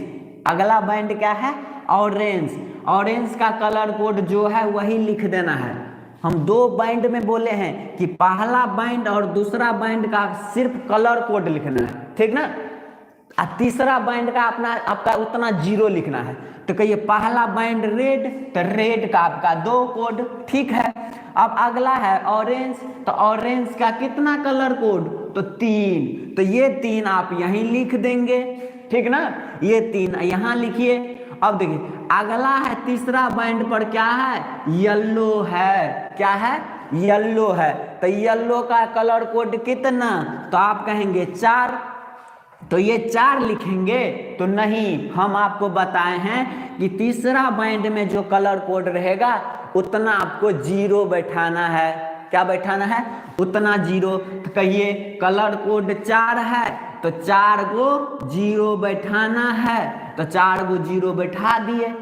Speaker 1: अगला बाइंड क्या है, ऑरेंज। ऑरेंज का कलर कोड जो है वही लिख देना है। हम 2 बाइंड में बोले हैं कि पहला बाइंड और दूसरा बाइंड का सिर्फ कलर कोड लिखना है, ठीक ना। तीसरा बाइंड का आपका उतना 0 लिखना है। तो कहिए पहला बाइंड रेड, तो रेड का आपका 2 कोड, ठीक है। अब अगला है ऑरेंज, तो ऑरेंज का कितना कलर कोड, तो 3। तो ये 3 आप यहीं लिख देंगे, ठीक ना। ये 3 यहां लिखिए। अब देखिए अगला है तीसरा बाइंड पर क्या है, येलो है। क्या है, येलो है। तो येलो का कलर कोड कितना, तो आप कहेंगे 4। तो ये 4 लिखेंगे, तो नहीं, हम आपको बताए हैं कि तीसरा बाइंड में जो कलर कोड रहेगा उतना आपको 0 बैठाना है। क्या बैठाना है, उतना 0। तो कहिए कलर कोड 4 है, तो 4 को 0 बैठाना है। तो 4 को 0 बैठा दिए।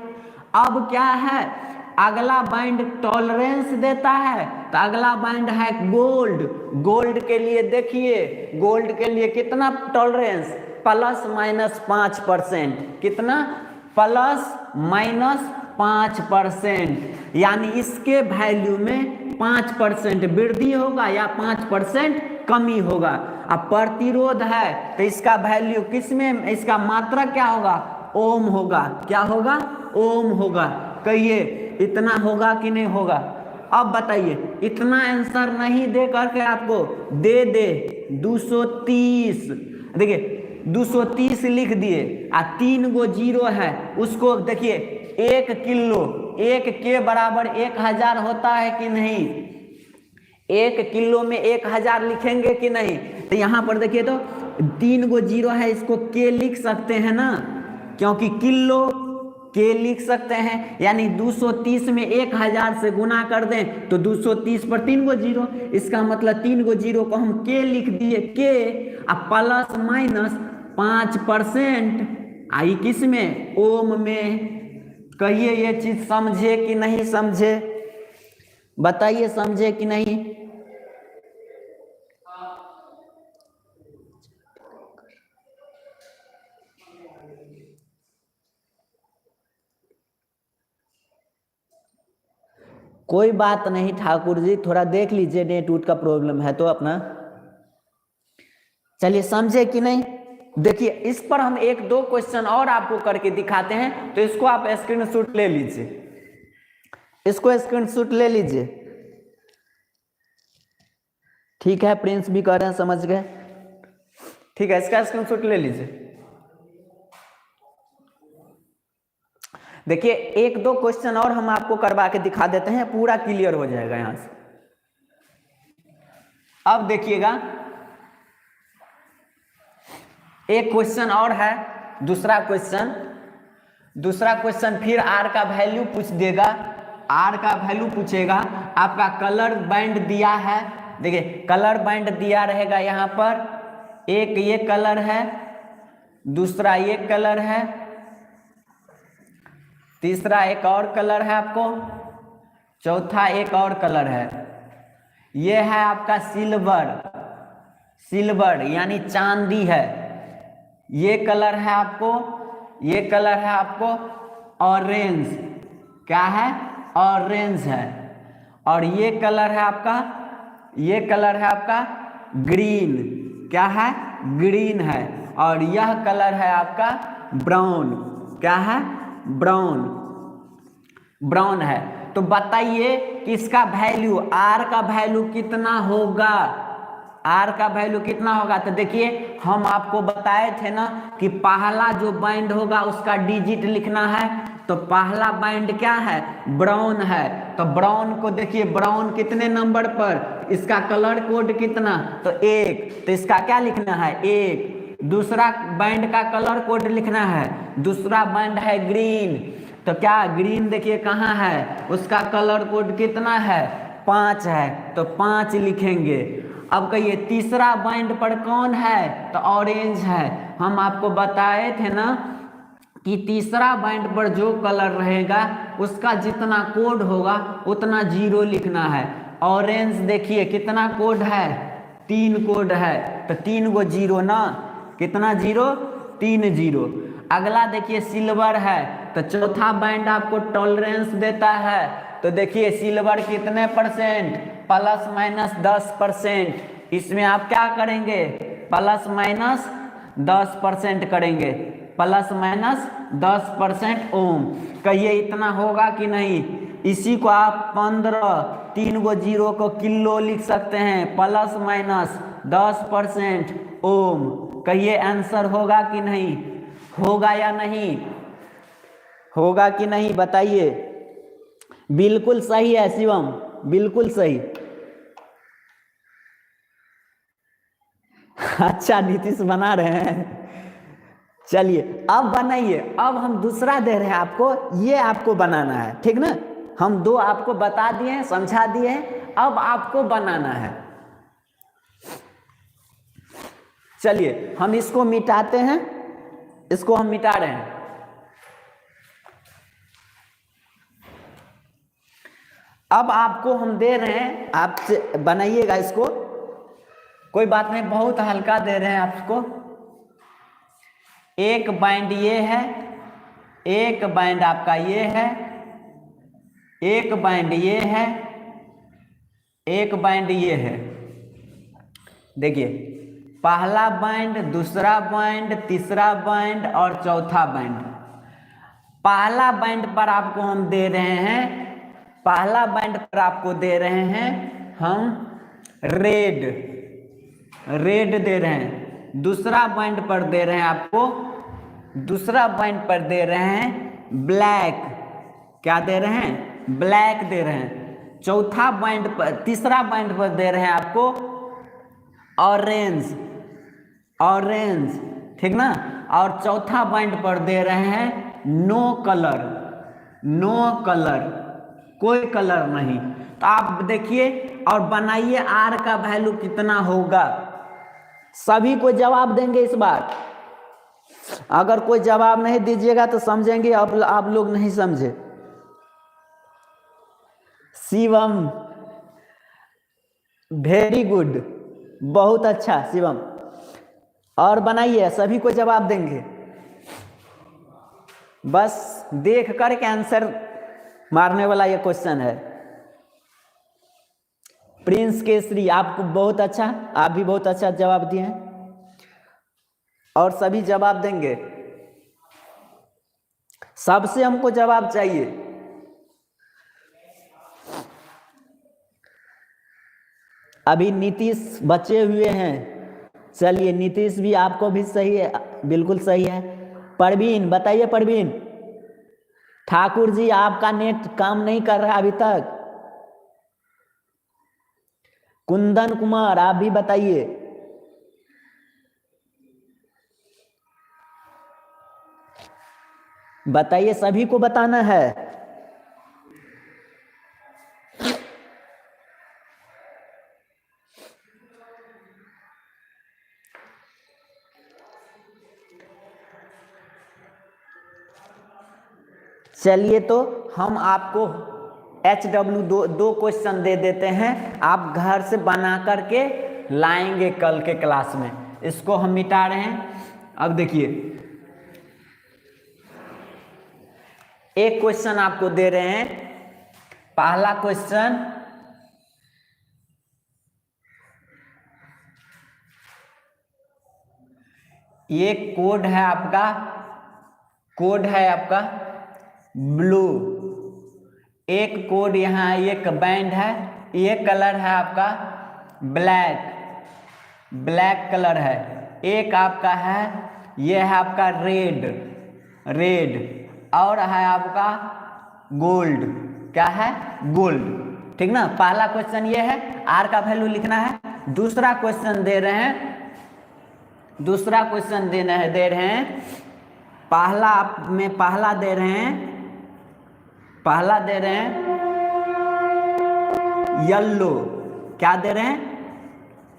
Speaker 1: अब क्या है, अगला बाइंड टॉलरेंस देता है। तो अगला बाइंड है गोल्ड। गोल्ड के लिए देखिए, गोल्ड के लिए कितना टॉलरेंस, ±5%। कितना, ±5%। यानी इसके वैल्यू में 5% वृद्धि होगा या 5% कमी होगा। अब प्रतिरोध है तो इसका वैल्यू किस में, इसका मात्रा क्या होगा, ओम होगा। क्या होगा, ओम होगा। कहिए इतना होगा कि नहीं होगा? अब बताइए, इतना आंसर नहीं दे करके आपको दे दे 230, देखिए 230 लिख दिए, 3 गो जीरो है, उसको देखिए 1 किलो, 1 के बराबर 1000 होता है कि नहीं? 1 किलो में 1000 लिखेंगे कि नहीं? तो यहाँ पर देखिए तो 3 गो जीरो है, इसको के लिख सकते हैं ना, क्योंकि किलो के लिख सकते हैं, यानी 230 में 1000 से गुना कर दें तो 230 पर 3 गो जीरो, इसका मतलब 3 गो जीरो को हम के लिख दिए, के अब प्लस माइनस 5% आई किस में? ओम में। कहिए ये चीज समझे कि नहीं समझे? बताइए समझे कि नहीं? कोई बात नहीं ठाकुर जी, थोड़ा देख लीजिए, नेट उट का प्रॉब्लम है तो अपना। चलिए समझे कि नहीं? देखिए इस पर हम 1-2 क्वेश्चन और आपको करके दिखाते हैं, तो इसको आप स्क्रीनशॉट ले लीजिए, इसको स्क्रीनशॉट ले लीजिए। ठीक है, प्रिंस भी कह रहे हैं समझ गए, ठीक है, इसका स्क्रीनशॉट ले लीजिए। देखिए 1-2 क्वेश्चन और हम आपको करवा के दिखा देते हैं, पूरा क्लियर हो जाएगा यहां से। अब देखिएगा एक क्वेश्चन और है, दूसरा क्वेश्चन फिर आर का वैल्यू पूछ देगा, आर का वैल्यू पूछेगा। आपका कलर बैंड दिया है, देखिए कलर बैंड दिया रहेगा यहाँ पर, एक ये कलर है, दूसरा ये कलर है, तीसरा एक और कलर है आपको, चौथा एक और कलर है। ये है आपका सिल्वर यानी चांदी है। ये कलर है आपको, ये कलर है आपको ऑरेंज, क्या है? ऑरेंज है। और ये कलर है आपका, ये कलर है आपका ग्रीन, क्या है? ग्रीन है। और यह कलर है आपका ब्राउन, क्या है? ब्राउन है। तो बताइए कि इसका वैल्यू, आर का वैल्यू कितना होगा? आर का वैल्यू कितना होगा? तो देखिए हम आपको बताए थे ना कि पहला जो बैंड होगा उसका डिजिट लिखना है, तो पहला बैंड क्या है? ब्राउन है। तो ब्राउन को देखिए, ब्राउन कितने नंबर पर, इसका कलर कोड कितना? तो 1, तो इसका क्या लिखना है? 1। दूसरा बैंड का कलर कोड लिखना है, दूसरा बैंड है ग्रीन, तो क्या ग्रीन देखिए कहाँ है, उसका कलर कोड कितना है? 5 है, तो 5 लिखेंगे। अब कहिए तीसरा बैंड पर कौन है? तो ऑरेंज है। हम आपको बताए थे ना कि तीसरा बैंड पर जो कलर रहेगा उसका जितना कोड होगा उतना 0 लिखना है। ऑरेंज देखिए कितना कोड है? 3 कोड है, तो 3 गो जीरो ना, कितना जीरो? 3 जीरो। अगला देखिए सिल्वर है, तो चौथा बैंड आपको टॉलरेंस देता है, तो देखिए सिल्वर कितने परसेंट? Plus minus 10%। इसमें आप क्या करेंगे? प्लस माइनस 10% करेंगे, प्लस माइनस 10% ओम। कहिए इतना होगा कि नहीं? इसी को आप 15, 3 गो जीरो को किलो लिख सकते हैं, प्लस माइनस 10% ओम। कहिए आंसर होगा कि नहीं? होगा या नहीं? होगा कि नहीं बताइए? बिल्कुल सही है शिवम, बिल्कुल सही। अच्छा नीतीश बना रहे हैं, चलिए अब बनाइए। अब हम दूसरा दे रहे हैं आपको, ये आपको बनाना है, ठीक ना? हम 2 आपको बता दिए, समझा दिए, अब आपको बनाना है। चलिए हम इसको मिटाते हैं, इसको हम मिटा रहे हैं। अब आपको हम दे रहे हैं, आप बनाइएगा इसको, कोई बात नहीं, बहुत हल्का दे रहे हैं आपको। एक बैंड ये है, एक बैंड आपका ये है, एक बैंड ये है, एक बैंड ये है। देखिए पहला बैंड, दूसरा बैंड, तीसरा बैंड और चौथा बैंड। पहला बैंड पर आपको हम दे रहे हैं पहला बैंड पर आपको दे रहे हैं हम रेड, रेड दे रहे हैं। दूसरा बैंड पर दे रहे हैं आपको, दूसरा बैंड पर दे रहे हैं ब्लैक, क्या दे रहे हैं, ब्लैक दे रहे हैं। चौथा बैंड पर, तीसरा बैंड पर दे रहे हैं आपको ऑरेंज, ऑरेंज, ठीक ना। और चौथा बैंड पर दे रहे हैं नो कलर, नो कलर, कोई कलर नहीं। तो आप देखिए और बनाइए आर का वैल्यू कितना होगा। सभी को जवाब देंगे इस बार। अगर कोई जवाब नहीं दीजिएगा तो समझेंगे अब आप लोग नहीं समझे। शिवम, वेरी गुड, बहुत अच्छा शिवम। और बनाइए, सभी को जवाब देंगे। बस देख कर के आंसर मारने वाला ये क्वेश्चन है। प्रिंस केसरी, आपको बहुत अच्छा, आप भी बहुत अच्छा जवाब दिए हैं। और सभी जवाब देंगे, सबसे हमको जवाब चाहिए। अभी नीतीश बचे हुए हैं। चलिए नीतीश भी, आपको भी सही है, बिल्कुल सही है। परवीन बताइए, परवीन ठाकुर जी आपका नेट काम नहीं कर रहा अभी तक। कुंदन कुमार आप भी बताइए। बताइए, सभी को बताना है। चलिए तो हम आपको HW दो क्वेश्चन दे देते हैं, आप घर से बना करके लाएंगे कल के क्लास में। इसको हम मिटा रहे हैं। अब देखिए, एक क्वेश्चन आपको दे रहे हैं। पहला क्वेश्चन, ये कोड है आपका, कोड है आपका ब्लू। एक कोड यहाँ, एक बैंड है, ये कलर है आपका ब्लैक, ब्लैक कलर है। एक आपका है, ये है आपका रेड, रेड। और है आपका गोल्ड, क्या है, गोल्ड, ठीक ना। पहला क्वेश्चन ये है, आर का वैल्यू लिखना है। दूसरा क्वेश्चन दे रहे हैं, दूसरा क्वेश्चन दे रहे हैं, पहला में पहला दे रहे हैं, पहला दे रहे हैं येलो, क्या दे रहे हैं,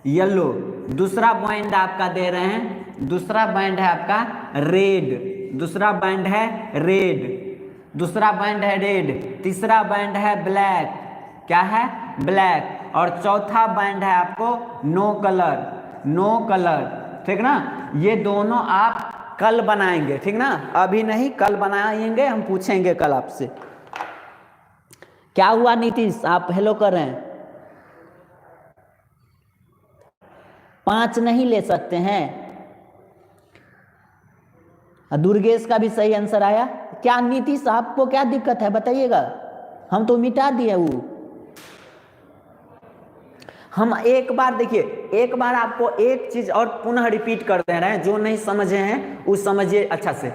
Speaker 1: येलो। दूसरा बैंड आपका दे रहे हैं, दूसरा बैंड है आपका रेड, दूसरा बैंड है रेड, दूसरा बैंड है रेड। तीसरा बैंड है ब्लैक, क्या है, ब्लैक। और चौथा बैंड है आपको नो कलर, नो कलर, ठीक ना। ये दोनों आप कल बनाएंगे, ठीक ना, अभी नहीं, कल बनाएंगे। हम पूछेंगे कल आपसे। क्या हुआ नीतीश, आप हेलो कर रहे हैं? 5 नहीं ले सकते हैं? दुर्गेश का भी सही आंसर आया। क्या नीतीश आपको क्या दिक्कत है बताइएगा, हम तो मिटा दिए वो। हम एक बार देखिए, एक बार आपको एक चीज और पुनः रिपीट कर दे रहे हैं, जो नहीं समझे हैं वो समझिए अच्छा से।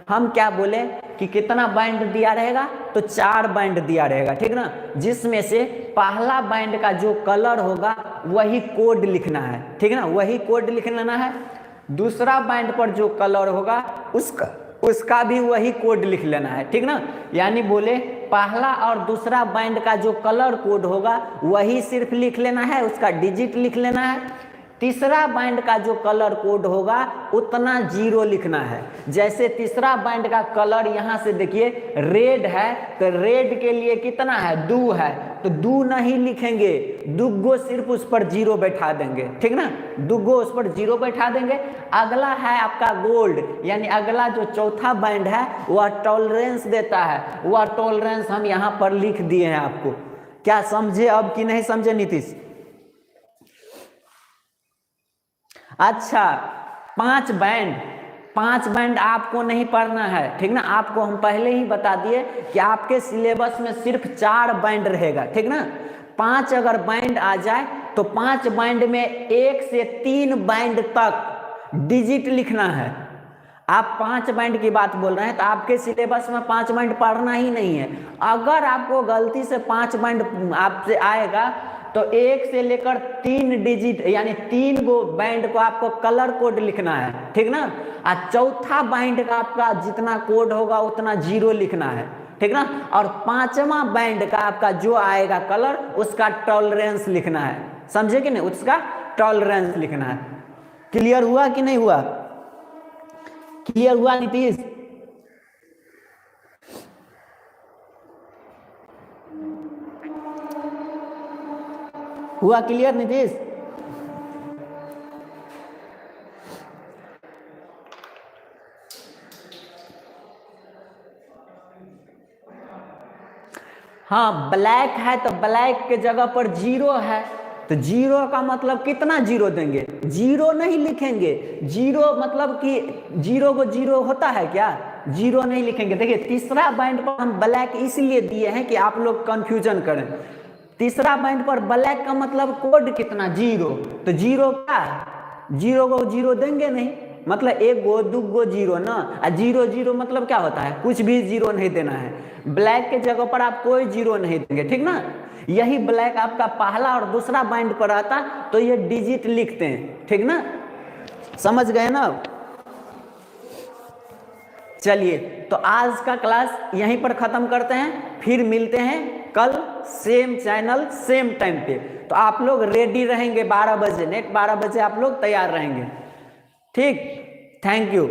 Speaker 1: हम क्या बोले कि कितना बैंड दिया रहेगा, तो 4 बैंड दिया रहेगा, ठीक ना। जिसमें से पहला बैंड का जो कलर होगा वही कोड लिखना है, ठीक ना, वही कोड लिख लेना है। दूसरा बैंड पर जो कलर होगा उसका भी वही कोड लिख लेना है, ठीक ना। यानी बोले पहला और दूसरा बैंड का जो कलर कोड होगा वही सिर्फ लिख लेना है, उसका डिजिट लिख लेना है। तीसरा बैंड का जो कलर कोड होगा उतना 0 लिखना है। जैसे तीसरा बैंड का कलर यहाँ से देखिए रेड है, तो रेड के लिए कितना है, 2 है, तो 2 नहीं लिखेंगे, दुगो सिर्फ उस पर 0 बैठा देंगे, ठीक ना, दुगो उस पर 0 बैठा देंगे। अगला है आपका गोल्ड, यानी अगला जो चौथा बैंड है वह टॉलरेंस देता है, वह टॉलरेंस हम यहाँ पर लिख दिए हैं आपको। क्या समझे अब कि नहीं समझे नीतीश? अच्छा, 5 5 बैंड आपको नहीं पढ़ना है, ठीक ना। आपको हम पहले ही बता दिए कि आपके सिलेबस में सिर्फ 4 बैंड रहेगा, ठीक ना। 5 अगर बैंड आ जाए तो 5 बैंड में 1 से 3 बैंड तक डिजिट लिखना है। आप 5 बैंड की बात बोल रहे हैं तो आपके सिलेबस में 5 बैंड पढ़ना ही नहीं है। अगर आपको गलती से 5 बैंड आपसे आएगा तो 1 से लेकर 3 डिजिट यानी 3 गो बैंड को आपको कलर कोड लिखना है, ठीक ना। और चौथा बैंड का आपका जितना कोड होगा उतना 0 लिखना है, ठीक ना। और 5वां बैंड का आपका जो आएगा कलर उसका टॉलरेंस लिखना है, समझे कि नहीं, उसका टॉलरेंस लिखना है। क्लियर हुआ कि नहीं हुआ? क्लियर हुआ नीतीश? हुआ क्लियर नीतीश? हाँ, ब्लैक है तो ब्लैक के जगह पर 0 है तो 0 का मतलब कितना 0 देंगे? 0 नहीं लिखेंगे। 0 मतलब कि 0 को 0 होता है क्या? 0 नहीं लिखेंगे। देखिए तीसरा बैंड पर हम ब्लैक इसलिए दिए हैं कि आप लोग कंफ्यूजन करें। तीसरा बैंड पर ब्लैक का मतलब कोड कितना? 0। तो 0 क्या है? 0 को 0 देंगे नहीं, मतलब 1 गो 2 गो 0 ना। 0 0 मतलब क्या होता है? कुछ भी 0 नहीं देना है। ब्लैक के जगह पर आप कोई 0 नहीं देंगे, ठीक ना। यही ब्लैक आपका पहला और दूसरा बैंड पर आता तो ये डिजिट लिखते हैं, ठीक ना। समझ गए ना? चलिए तो आज का क्लास यहीं पर खत्म करते हैं, फिर मिलते हैं कल सेम चैनल सेम टाइम पे। तो आप लोग रेडी रहेंगे 12 बजे, नेट 12 बजे आप लोग तैयार रहेंगे, ठीक। Thank you.